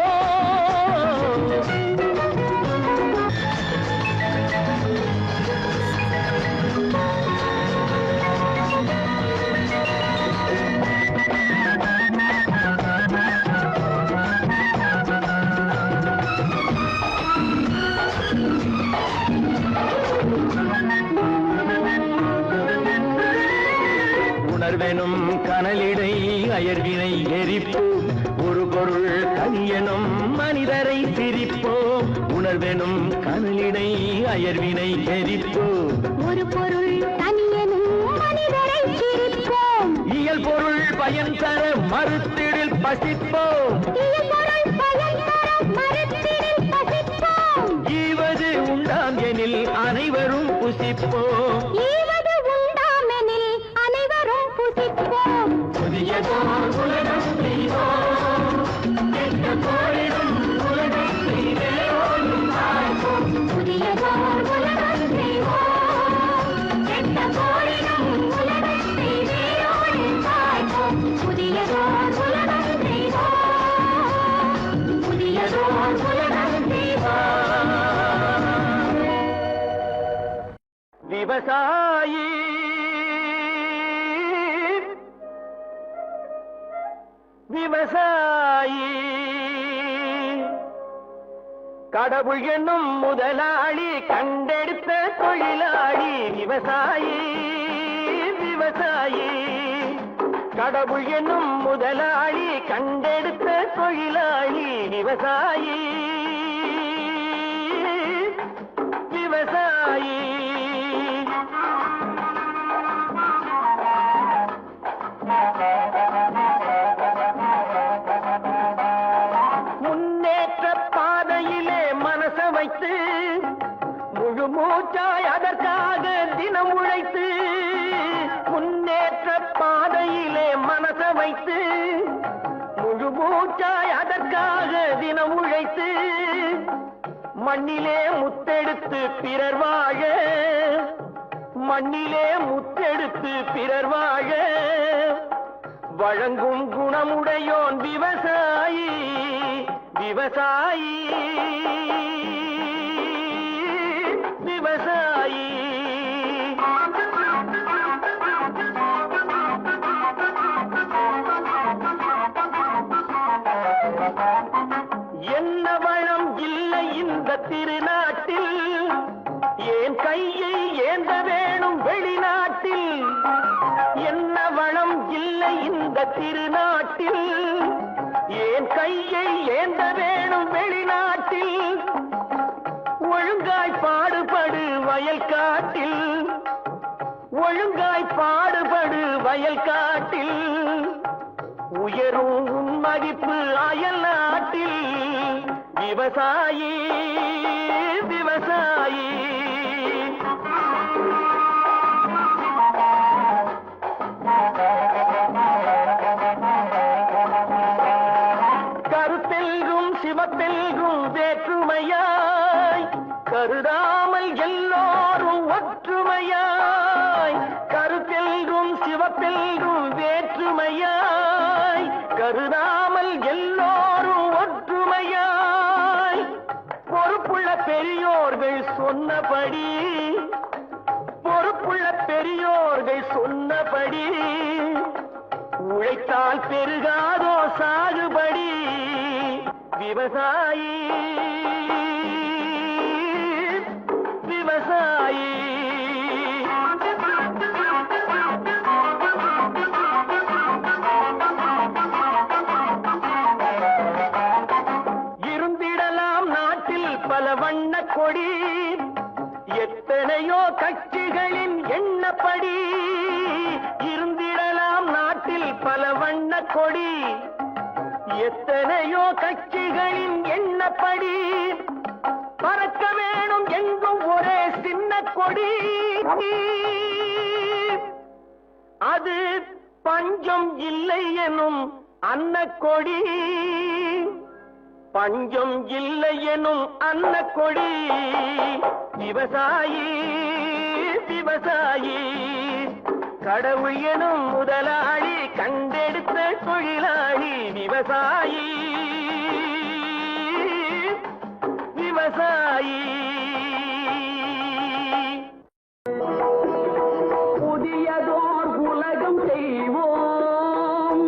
உணர்வெனும் கனலிடை அயர்வினை எரிப்போம், ஒரு பொருள் தனியனும் மனிதரை சிரிப்போம். உணர்வெனும் கனலிடை அயர்வினை எரிப்போம், ஒரு பொருள் தனியனும் மனிதரை சிரிப்போம். இயல் பொருள் பயன் தர மறுத்திடில் பசிப்போம், இயல் பொருள் பயன் தர மறுத்திடில் பசிப்போம். ஈவது உண்டாம் எனில் அனைவரும் புசிப்போம், ஈவது உண்டாமெனில் அனைவரும் புசிப்போம். புதியதோர் உலகம் செய்வோம், கெட்ட போரிடும் உலகத்தை வேரோடு சாய்ப்போம். புதியதோர் உலகம் செய்வோம், கெட்ட போரிடும் உலகத்தை வேரோடு சாய்ப்போம். புதியதோர் உலகம் செய்வோம், புதியதோர் உலகம் செய்வோம். விவசாயி விவசாயி கடவுள் என்னும் முதலாளி கண்டெடுத்த தொழிலாளி விவசாயி விவசாயி கடவுள் என்னும் முதலாளி கண்டெடுத்த தொழிலாளி விவசாயி விவசாயி முன்னேற்ற பாதையிலே மனச வைத்து முழு மூச்சாய் அதற்காக தினம் உழைத்து முன்னேற்ற பாதையிலே மனச வைத்து முழு மூச்சாய் அதற்காக தினம் உழைத்து மண்ணிலே முத்தெடுத்து பிறர் வாழ மண்ணிலே முத்தெடுத்து பிறர் வாழ வழங்கும் குணமுடையோன் விவசாயி விவசாயி விவசாயி என்ன வளம் இல்லை இந்த திருநாட்டில் ஏன் கையை ஏந்த வேணும் வெளிநாட்டில் என்ன வளம் இல்லை இந்த திருநாட்டில் ஏன் கையை ஏந்த வேணும் வெளிநாட்டில் ஒழுங்காய் பாடுபடு வயல் காட்டில் ஒழுங்காய் பாடுபடு வயல் காட்டில் உயரும் உன் மதிப்பு அயல் நாட்டில் விவசாயி விவசாயி கருத்தெல்கும் சிவத்தெல்கும் வேற்றுமையாய் கருதாமல் எல்லோரும் ஒற்றுமையாய் கருத்தெல்கும் சிவத்தெல்கும் வேற்றுமையாய் கருதாமல் எல்லோரும் ஒற்றுமையாய் பொறுப்புள்ள பெரியோர்கள் சொன்னபடி பொறுப்புள்ள பெரியோர்கள் சொன்னபடி உழைத்தால் பெருகாதோ சாகுபடி விவசாயி விவசாயி இருந்திடலாம் நாட்டில் பல வண்ண கொடி எத்தனையோ கட்சிகளின் எண்ணப்படி இருந்திடலாம் நாட்டில் பல வண்ண கொடி எத்தனையோ கட்சிகளின் எண்ணப்படி பறக்க வேணும் எங்கும் ஒரே சின்ன கொடி அது பஞ்சம் இல்லை எனும் அன்னக்கொடி பஞ்சம் இல்லை எனும் அன்னக்கொடி விவசாயி விவசாயி கடவுள் எனும் முதலாளி கண்டெடுத்த தொழிலாளி விவசாயி விவசாயி புதியதோர் உலகம் செய்வோம்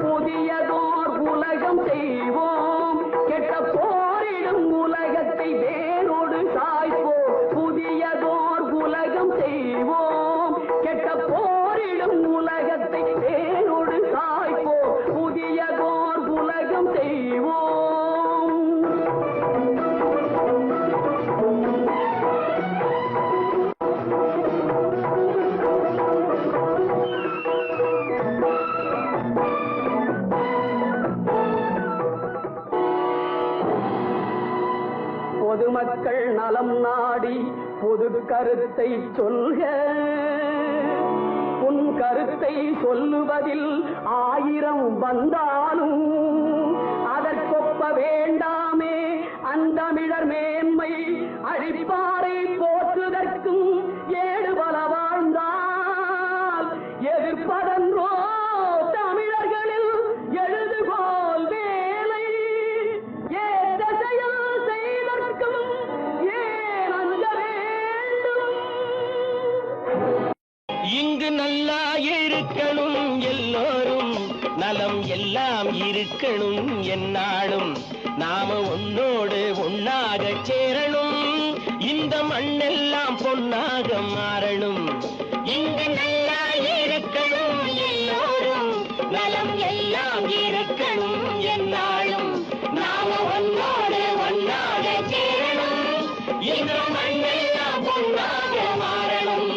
புதியதோர் உலகம் செய்வோம் கெட்ட போரிடும் உலகத்தை வேரோடு சாய்ப்போம் புதியதோர் உலகம் செய்வோம் கெட்ட போரிடும் உலகத்தை வேரோடு சாய்ப்போம் புதியதோர் உலகம் செய்வோம் பொதுமக்கள் நலம் நாடி பொது கருத்தை சொல்க உன் கருத்தை சொல்லுவதில் 1000 வந்தாலும் அதற்கொப்ப வேண்டாமே அந்தமிழர் மேன்மை அழிப்பாரை போற்றுதற்கும் ஏடு பல வாழ்ந்தால் எதிர்ப்பதன்றோ தமிழர்களில் எழுதுகோல் வேலை ஏற்ற செயல் செய்தற்கும் இருக்கணும் என்னாலும் நாம ஒன்னோடு ஒன்னாக சேரணும் இந்த மண்ணெல்லாம் பொன்னாக மாறணும் இங்கு நல்லா இருக்கணும் எல்லோரும் நலம் எல்லாம் இருக்கணும் என்னாலும் நாம ஒன்னோடு ஒன்னாக சேரணும் இந்த மண்ணெல்லாம் பொன்னாக மாறணும்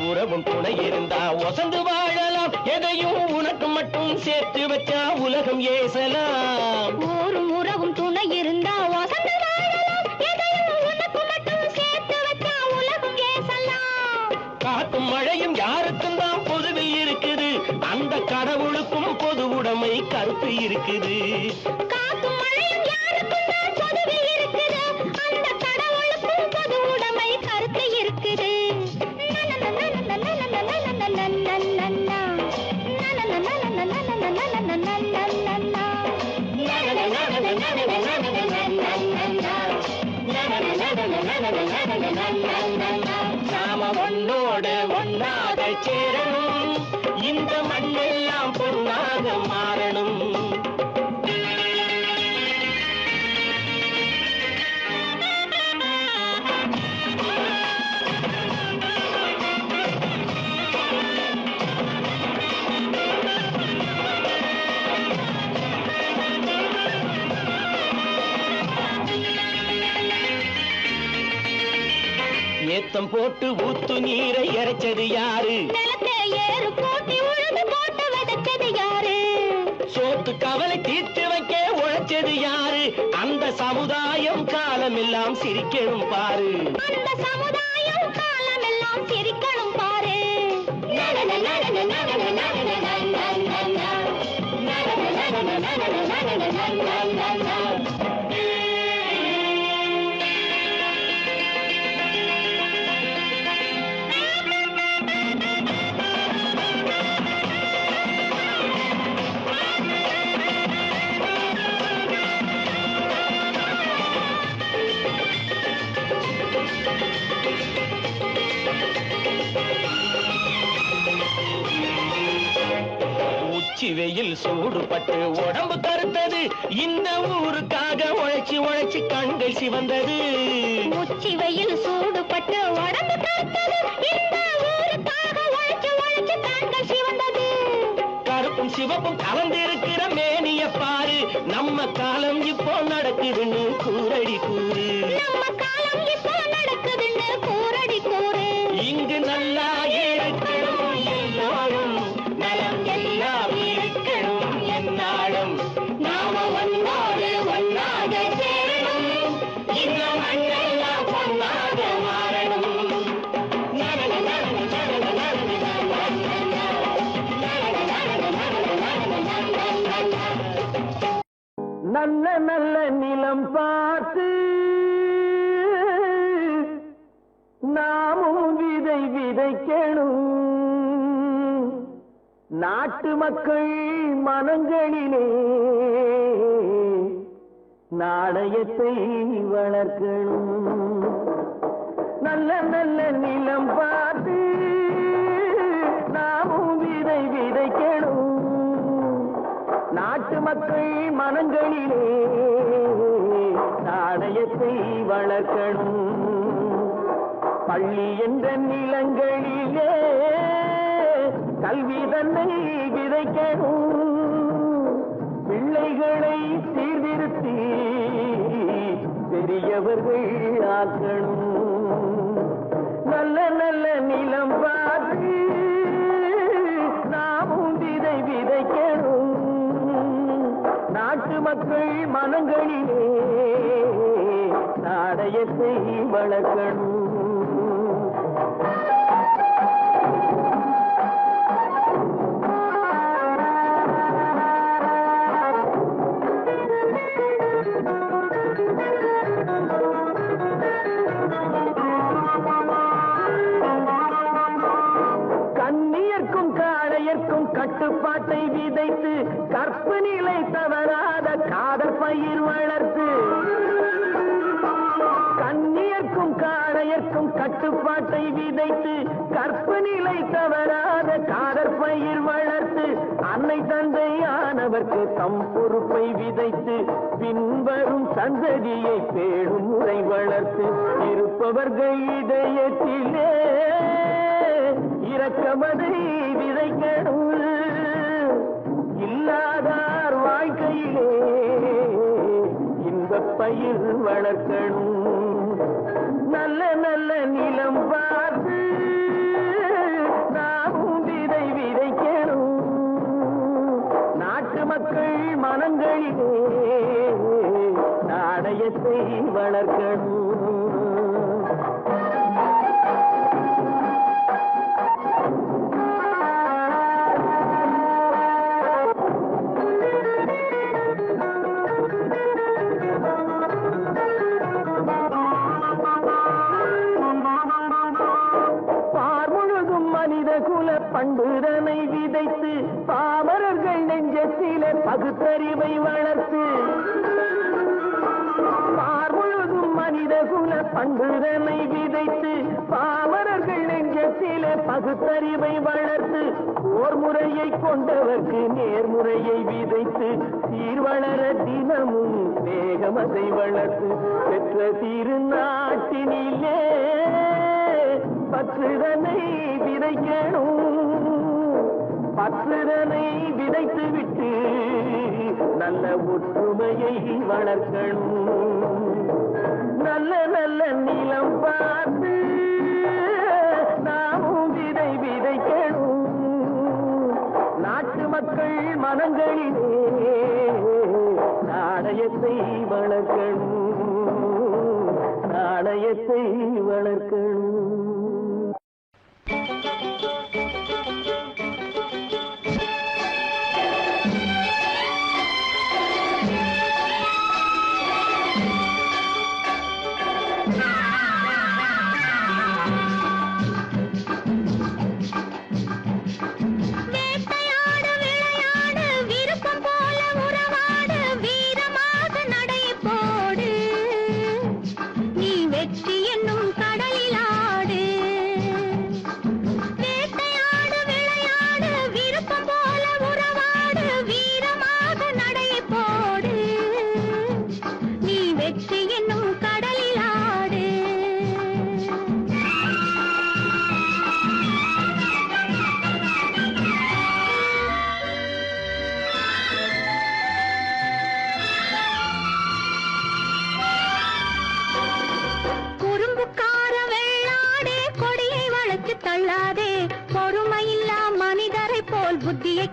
உறவும் துணை இருந்தா ஒசந்து வாழலாம் எதையும் உனக்கு மட்டும் சேர்த்து வச்சா உலகம் ஏசலாம் ஊரும் உறவும் துணை இருந்தா வசந்து வாழலாம் எதையும் உனக்கு மட்டும் சேர்த்து வச்சா உலகம் ஏசலாம் காத்தும் மழையும் யாருக்கும் தான் பொதுவில் இருக்குது அந்த கடவுளுக்கும் பொது உடைமை கருத்து இருக்குது காத்தும் மழையும் யாருக்கும் தான் பொதுவில் இருக்குது அந்த கடவுளுக்கும் பொது உடைமை கருத்து இருக்குது நாம ஒன்னோடு ஒன்னாக சேரணும் இந்த மண்ணெல்லாம் பொன்னாக மாறணும் ஏத்தம் போட்டு ஊத்து நீரை இறைச்சது யாரு நிலத்தை ஏறு போட்டி உழுது போட்டு விதைச்சது யாரு சோத்து கவலை தீர்த்து வைக்க உழைச்சது யாரு அந்த சமுதாயம் காலமெல்லாம் சிரிக்கணும் பாரு அந்த சமுதாயம் காலமெல்லாம் சிரிக்கணும் பாரு உச்சி வெயில் சூடுபட்டு உடம்பு கருத்தது இந்த ஊருக்காக உழைச்சி உழைச்சி கண்கள் சிவந்தது உச்சி வெயில் சூடுபட்டு உடம்பு கருத்தது இந்த ஊருக்காக உழைச்சு உழைச்சு கண்கள் சிவந்தது கருப்பும் சிவப்பும் கலந்திருக்கிற மேனிய பாரு நம்ம காலம் இப்போ நடக்குதுன்னு கூரடி கூறு நம்ம காலம் இப்போ நடக்குதுன்னு கூரடி கூறு இங்கு நல்லா இருக்கணும் எல்லாரும் நலம் எல்லாம் இருக்கணும் என்னாலும் நாம ஒன்னோடு ஒன்னாக சேரணும் இந்த மண்ணெல்லாம் பொன்னாக மாறணும் நல்ல நல்ல நிலம் பார்த்து நாமும் விதை விதைக்கணும் நாட்டு மக்கள் மனங்களிலே நாணயத்தை வளர்க்கணும் நல்ல நல்ல நிலம் பார்த்து நாமும் விதை விதைக்கணும் நாட்டு மக்கள் மனங்களிலே நாணயத்தை வளர்க்கணும் பள்ளி என்ற நிலங்களிலே கல்வி தன்னை விதைக்கணும் பிள்ளைகளை சீர்திருத்தி பெரியவர்கள் ஆக்கணும் நல்ல நல்ல நிலம் பார்த்து நாமும் விதை விதைக்கணும் நாட்டு மக்கள் மனங்களிலே நாணயத்தை வளர்க்கணும் கண்ணியர்க்கும் காளையர்க்கும் கட்டுப்பாட்டை விதைத்து கற்பு நிலை தவறாத காதல் பயிர் வளர்த்து கண்ணியர்க்கும் காளையர்க்கும் கட்டு கட்டுப்பாட்டை விதைத்து கற்பு நிலை தவறாத காதற்பயிர் வளர்த்து அன்னை தந்தையானவர்க்கு தம் பொறுப்பை விதைத்து பின்வரும் சந்ததியை பேடும் முறை வளர்த்து இருப்பவர்கள் இதயத்திலே இரக்கமதை விதைக்கணும் இல்லாதார் வாழ்க்கையிலே இன்பப் பயிர் வளர்க்கணும் நல்ல நல்ல நிலம் பார்த்து நாமும் விதை விதைக்கணும் நாட்டு மக்கள் மனங்களிலே நாணயத்தை வளர்க்கணும் பண்புதனை விதைத்து பாமரர்கள் நெஞ்சத்திலே பகுத்தறிவை வளர்த்து பார்முழுதும் மனித குல பண்புதனை விதைத்து பாமரர்கள் நெஞ்சத்திலே பகுத்தறிவை வளர்த்து ஓர் முறையை கொண்டவர்க்கு நேர்முறையை விதைத்து சீர்வளர தினமும் வேகமதை வளர்த்து பெற்ற திருநாட்டினிலே பற்றுதனை விதைக்கணும் பற்றுதனை விதைத்து விட்டு நல்ல ஒற்றுமையை வளர்க்கணும் நல்ல நல்ல நிலம் பார்த்து நாமும் விதை விதைக்கணும் நாட்டு மக்கள் மனங்களிலே நாணயத்தை வளர்க்கணும் நாணயத்தை வளர்க்கணும்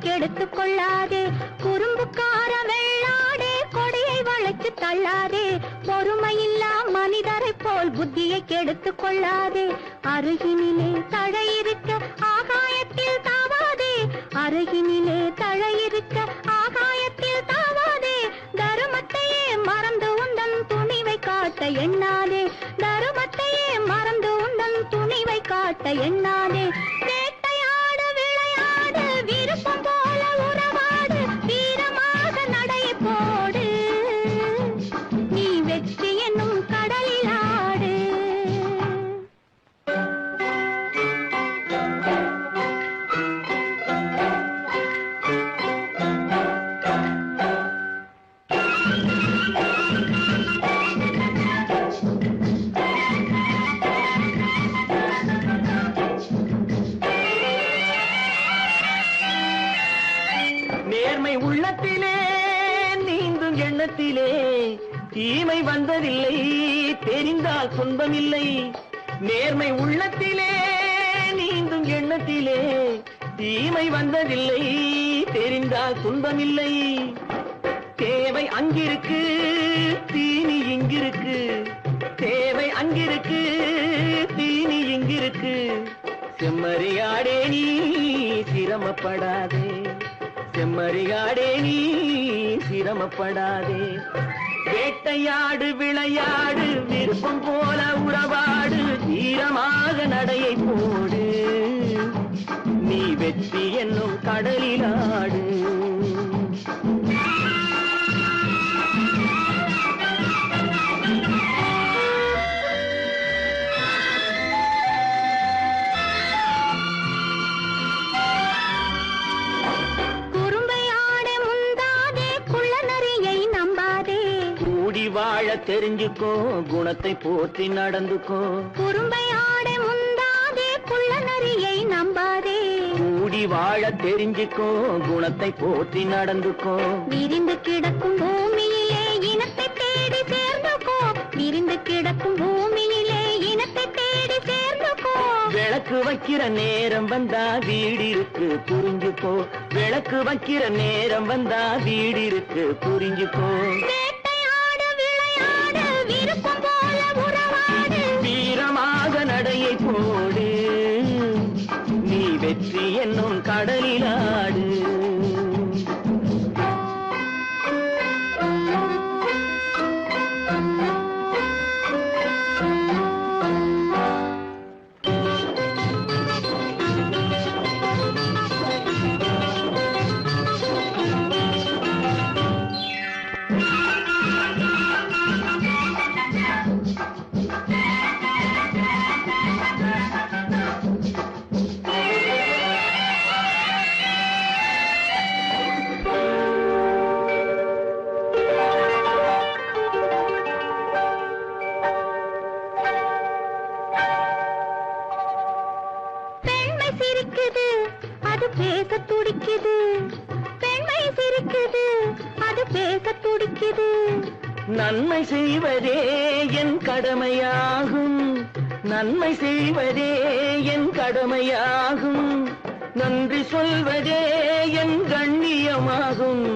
கெடுத்துக் கொள்ளாதே குறும்புக்கார வெள்ளாடே கொடியை வளைச்சு தள்ளாதே பொறுமையில்லா மனிதரை போல் புத்தியை கெடுத்துக் கொள்ளாதே அருகினிலே தழையிருக்க ஆகாயத்தில் தாவாதே அருகினிலே தழையிருக்க ஆகாயத்தில் தாவாதே தருமத்தையே மறந்து உந்தன் துணிவை காட்ட எண்ணாதே தருமத்தையே மறந்து உந்தன் துணிவை காட்ட எண்ணாதே தீமை வந்ததில்லை தெரிந்தால் துன்பமில்லை நேர்மை உள்ளத்திலே நீந்தும் எண்ணத்திலே தீமை வந்ததில்லை தெரிந்தால் துன்பமில்லை தேவை அங்கிருக்கு தீனி இங்கிருக்கு தேவை அங்கிருக்கு தீனி இங்கிருக்கு செம்மறியாடே நீ சிரமப்படாதே செம்மறியாடே நீ சிரமப்படாதே வேட்டையாடு விளையாடு விருப்பம் போல உறவாடு தீரமாக நடையை போடு நீ வெற்றி என்னும் கடலிலாடு தெரிஞ்சுக்கோ, குணத்தை போற்றி நடந்துக்கோ. குறும்பை ஆட முந்தாதே, புள்ள நரியை நம்பாதே. கூடி வாழ தெரிஞ்சுக்கோ, குணத்தை போற்றி நடந்துக்கோ. விரிந்து கிடக்கும் பூமியிலே இனத்தை தேடி சேர்ந்துக்கோ. விரிந்து கிடக்கும் பூமியிலே இனத்தை தேடி சேர்ந்துக்கோ. விளக்கு வைக்கிற நேரம் வந்தா வீடு இருக்கு புரிஞ்சுக்கோ. விளக்கு வைக்கிற நேரம் வந்தா வீடு இருக்கு புரிஞ்சுக்கோ. வேட்டையாடு விளையாடு, விருப்பம் போல உறவாடு. வீரமாக நடையை போடு, நீ வெற்றி என்னும் கடலிலாடு. சிரிக்குது, அது பேச துடிக்குது. பெண்மை சிரிக்குது, அது பேச துடிக்குது. நன்மை செய்வதே என் கடமையாகும், நன்மை செய்வதே என் கடமையாகும். நன்றி சொல்வதே என் கண்ணியமாகும்,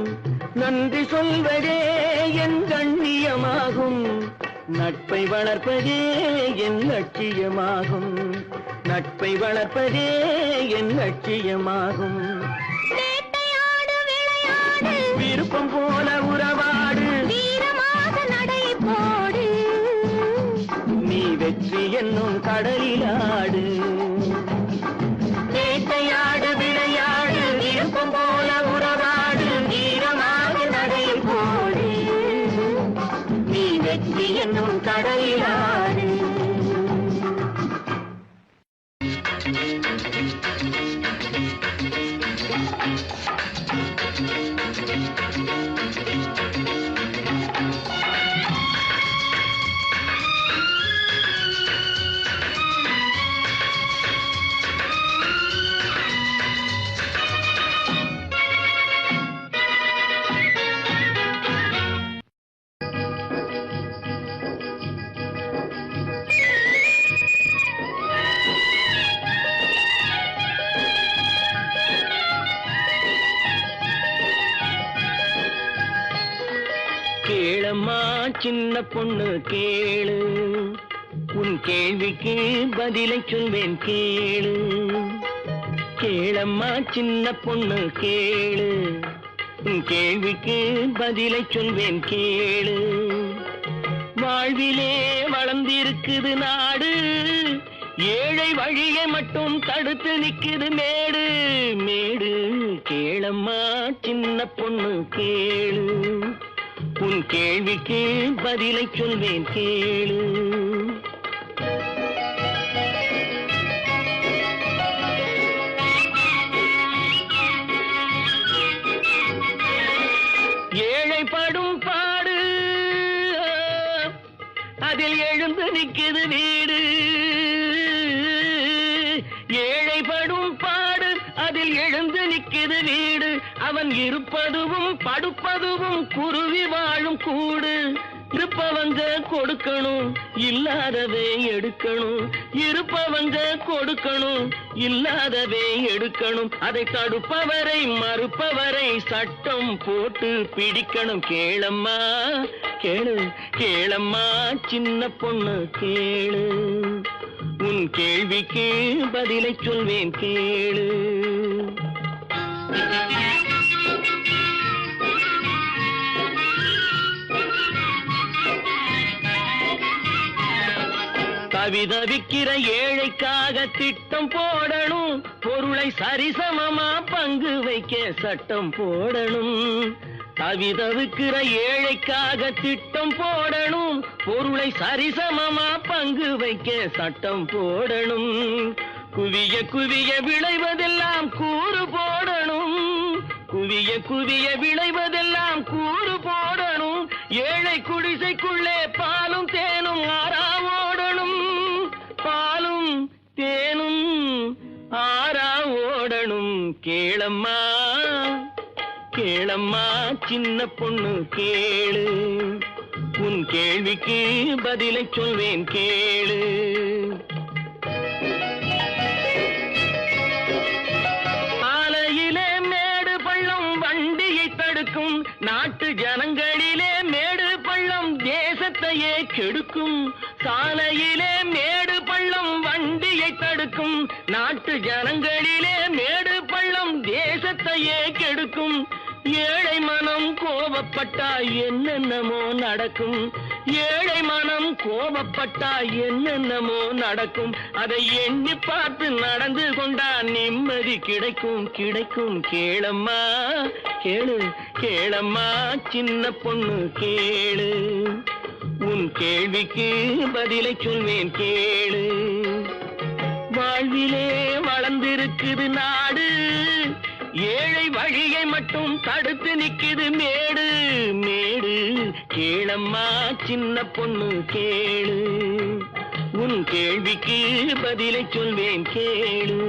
நன்றி சொல்வதே என் கண்ணியமாகும். நட்பை வளர்ப்பதே என் லட்சியமாகும், நட்பை வளர்ப்பதே என் லட்சியமாகும். வேட்டையாடு விளையாடு, விருப்பம் போல உறவாடு. வீரமாக நடை போடு, நீ வெற்றி என்னும் கடலிலாடு. வேட்டையாடு விளையாடு, விருப்பம் போல உறவாடு. வீரமாக நடை போடு, நீ வெற்றி என்னும் கடலிலாடு. கேளம்மா சின்ன பொண்ணு கேளு, உன் கேள்விக்கு பதிலை சொல்வேன் கேளு. கேளம்மா சின்ன பொண்ணு கேளு, உன் கேள்விக்கு பதிலை சொல்வேன் கேளு. வாழ்விலே வளர்ந்திருக்குது நாடு, ஏழை வழியை மட்டும் தடுத்து நிக்குது மேடு மேடு. கேளம்மா சின்ன பொண்ணு கேளு, உன் கேள்விக்கு பதிலை சொல்வேன் கேளு. ஏழை படும் பாடு, அதில் எழுந்து நிற்குது வீடு. ஏழை படும் பாடு, அதில் எழுந்து நிற்குது வீடு. அவன் இருப்பதுவும் படுப்பதுவும் குருவி வாழும் கூடு. இருப்பவங்க கொடுக்கணும், இல்லாதவே எடுக்கணும். இருப்பவங்க கொடுக்கணும், இல்லாதவே எடுக்கணும். அதை தடுப்பவரை மறுப்பவரை சட்டம் போட்டு பிடிக்கணும். கேளம்மா கேளு, கேளம்மா சின்ன பொண்ணு கேளு, உன் கேள்விக்கு பதிலை சொல்வேன் கேளு. தவிதவிக்கிற ஏழைக்காக திட்டம் போடணும், பொருளை சரிசமமா பங்கு வைக்க சட்டம் போடணும். தவிதவிக்கிற ஏழைக்காக திட்டம் போடணும், பொருளை சரிசமமா பங்கு வைக்க சட்டம் போடணும். குவிய குவிய விளைவதெல்லாம் கூறு போடணும், குவிய குவிய விளைவதெல்லாம் கூறு போடணும். ஏழை குடிசைக்குள்ளே பாலும் தேனும் ஆறா ஓடணும், பாலும் தேனும் ஆறா ஓடணும். கேளம்மா கேளம்மா சின்ன பொண்ணு கேளு, உன் கேள்விக்கு பதிலை சொல்வேன் கேளு. ஆலையிலே மேடு பள்ளம் வண்டியை தடுக்கும், நாட்டு ஜனங்களிலே மேடு பள்ளம் தேசத்தையே கெடுக்கும். சாலையிலே மேடு பள்ளம் வண்டியை தடுக்கும், நாட்டு ஜனங்களிலே மேடு பள்ளம் தேசத்தையே கெடுக்கும். ஏழை மனம் கோபப்பட்டா என்னென்னமோ நடக்கும், ஏழை மனம் கோபப்பட்டா என்னென்னமோ நடக்கும். அதை எண்ணி பார்த்து நடந்து கொண்டா நிம்மதி கிடைக்கும் கிடைக்கும். கேளம்மா கேளு கேளம்மா சின்ன பொண்ணு கேளு, உன் கேள்விக்கு பதிலை சொல்வேன் கேளு. வாழ்விலே வளர்ந்திருக்குது நாடு, ஏழை வழியை மட்டும் தடுத்து நிக்குது மேடு மேடு. கேளம்மா சின்ன பொண்ணு கேளு, உன் கேள்விக்கு பதிலை சொல்வேன் கேளு.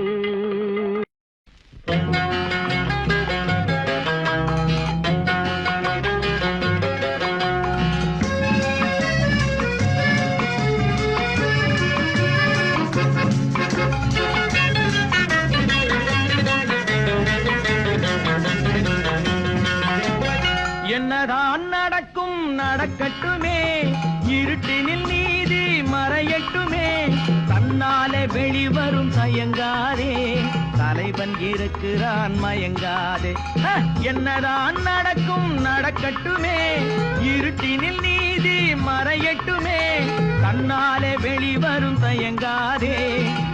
என்னதான் நடக்கும் நடக்கட்டுமே, இருட்டினில் நீதி மறையட்டுமே, தன்னாலே வெளிவரும் தயங்காதே, தலைவன் இருக்கிறான் மயங்காதே. என்னதான் நடக்கும் நடக்கட்டுமே, இருட்டினில் நீதி மறையட்டுமே, தன்னாலே வெளிவரும் தயங்காதே,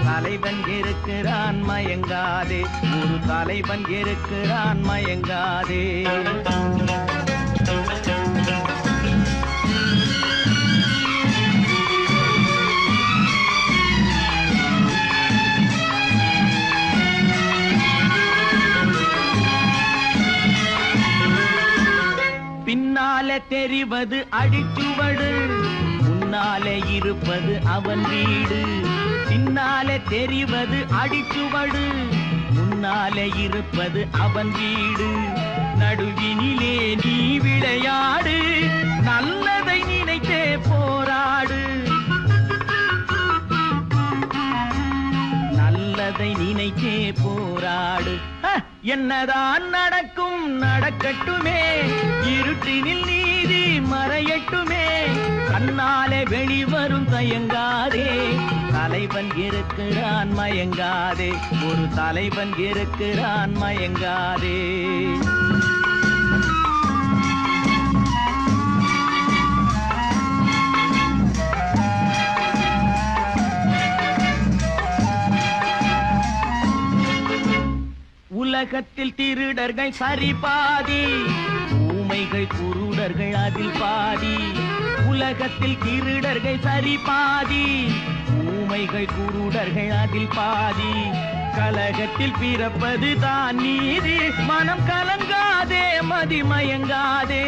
தலைவன் இருக்கிறான் மயங்காதே, ஒரு தலைவன் இருக்கிறான் மயங்காதே. பின்னாலே தெரிவது அடிச்சுவடு, முன்னாலே இருப்பது அவன் வீடு. பின்னாலே தெரிவது அடிச்சுவடு, முன்னாலே இருப்பது அவன் வீடு. நடுவினிலே நீ விளையாடு, நல்லதை நினைத்தே போராடு, நல்லதை நினைத்தே போராடு. என்னதான் நடக்கும் நடக்கட்டுமே, இருட்டினில் நீதி மறையட்டுமே, கண்ணாலே வெளிவரும் தயங்காதே, தலைவன் இருக்கிறான் மயங்காதே, ஒரு தலைவன் இருக்கிறான் மயங்காதே. உலகத்தில் திருடர்கள் சரி பாதி, ஊமைகள் குருடர்கள் அதில் பாதி. உலகத்தில் திருடர்கள் சரி பாதி, ஊமைகள் குருடர்கள் அதில் பாதி. கலகத்தில் பிறப்பது தான் நீதி, மனம் கலங்காதே மதிமயங்காதே,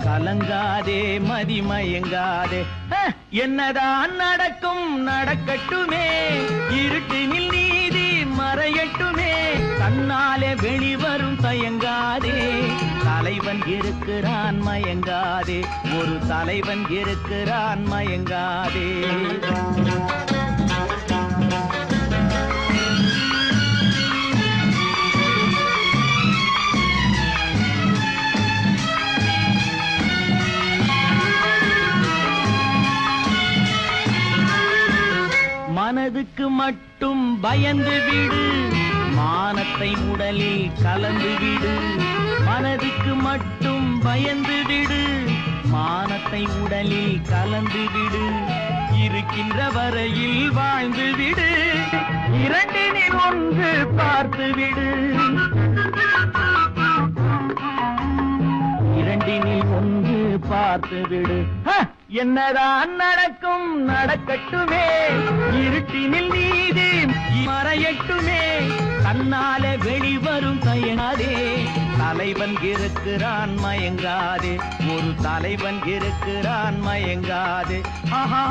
கலங்காதே மதிமயங்காதே. என்னதான் நடக்கும் நடக்கட்டுமே, இருட்டினில் நீதி மறையட்டுமே, தன்னாலே வெளிவரும் தயங்காதே, தலைவன் இருக்கிறான் மயங்காதே, ஒரு தலைவன் இருக்கிறான் மயங்காதே. மனதுக்கு மட்டும் பயந்து விடு, மானத்தை உடலில் கலந்து விடு. மனதுக்கு மட்டும் பயந்து விடு, மானத்தை உடலில் கலந்து விடு. இருக்கின்ற வரையில் வாழ்ந்து விடு, இரண்டினில் ஒன்று பார்த்து விடு, இரண்டினில் ஒன்று பார்த்து விடு. என்னதான் நடக்கும் நடக்கட்டுமே, இருட்டினில் நீதி மறையட்டுமே, தன்னாலே வெளிவரும் தயங்காதே தலைவன் இருக்கிறான் மயங்காதே ஒரு தலைவன் இருக்கிறான் மயங்காதே ஆஹா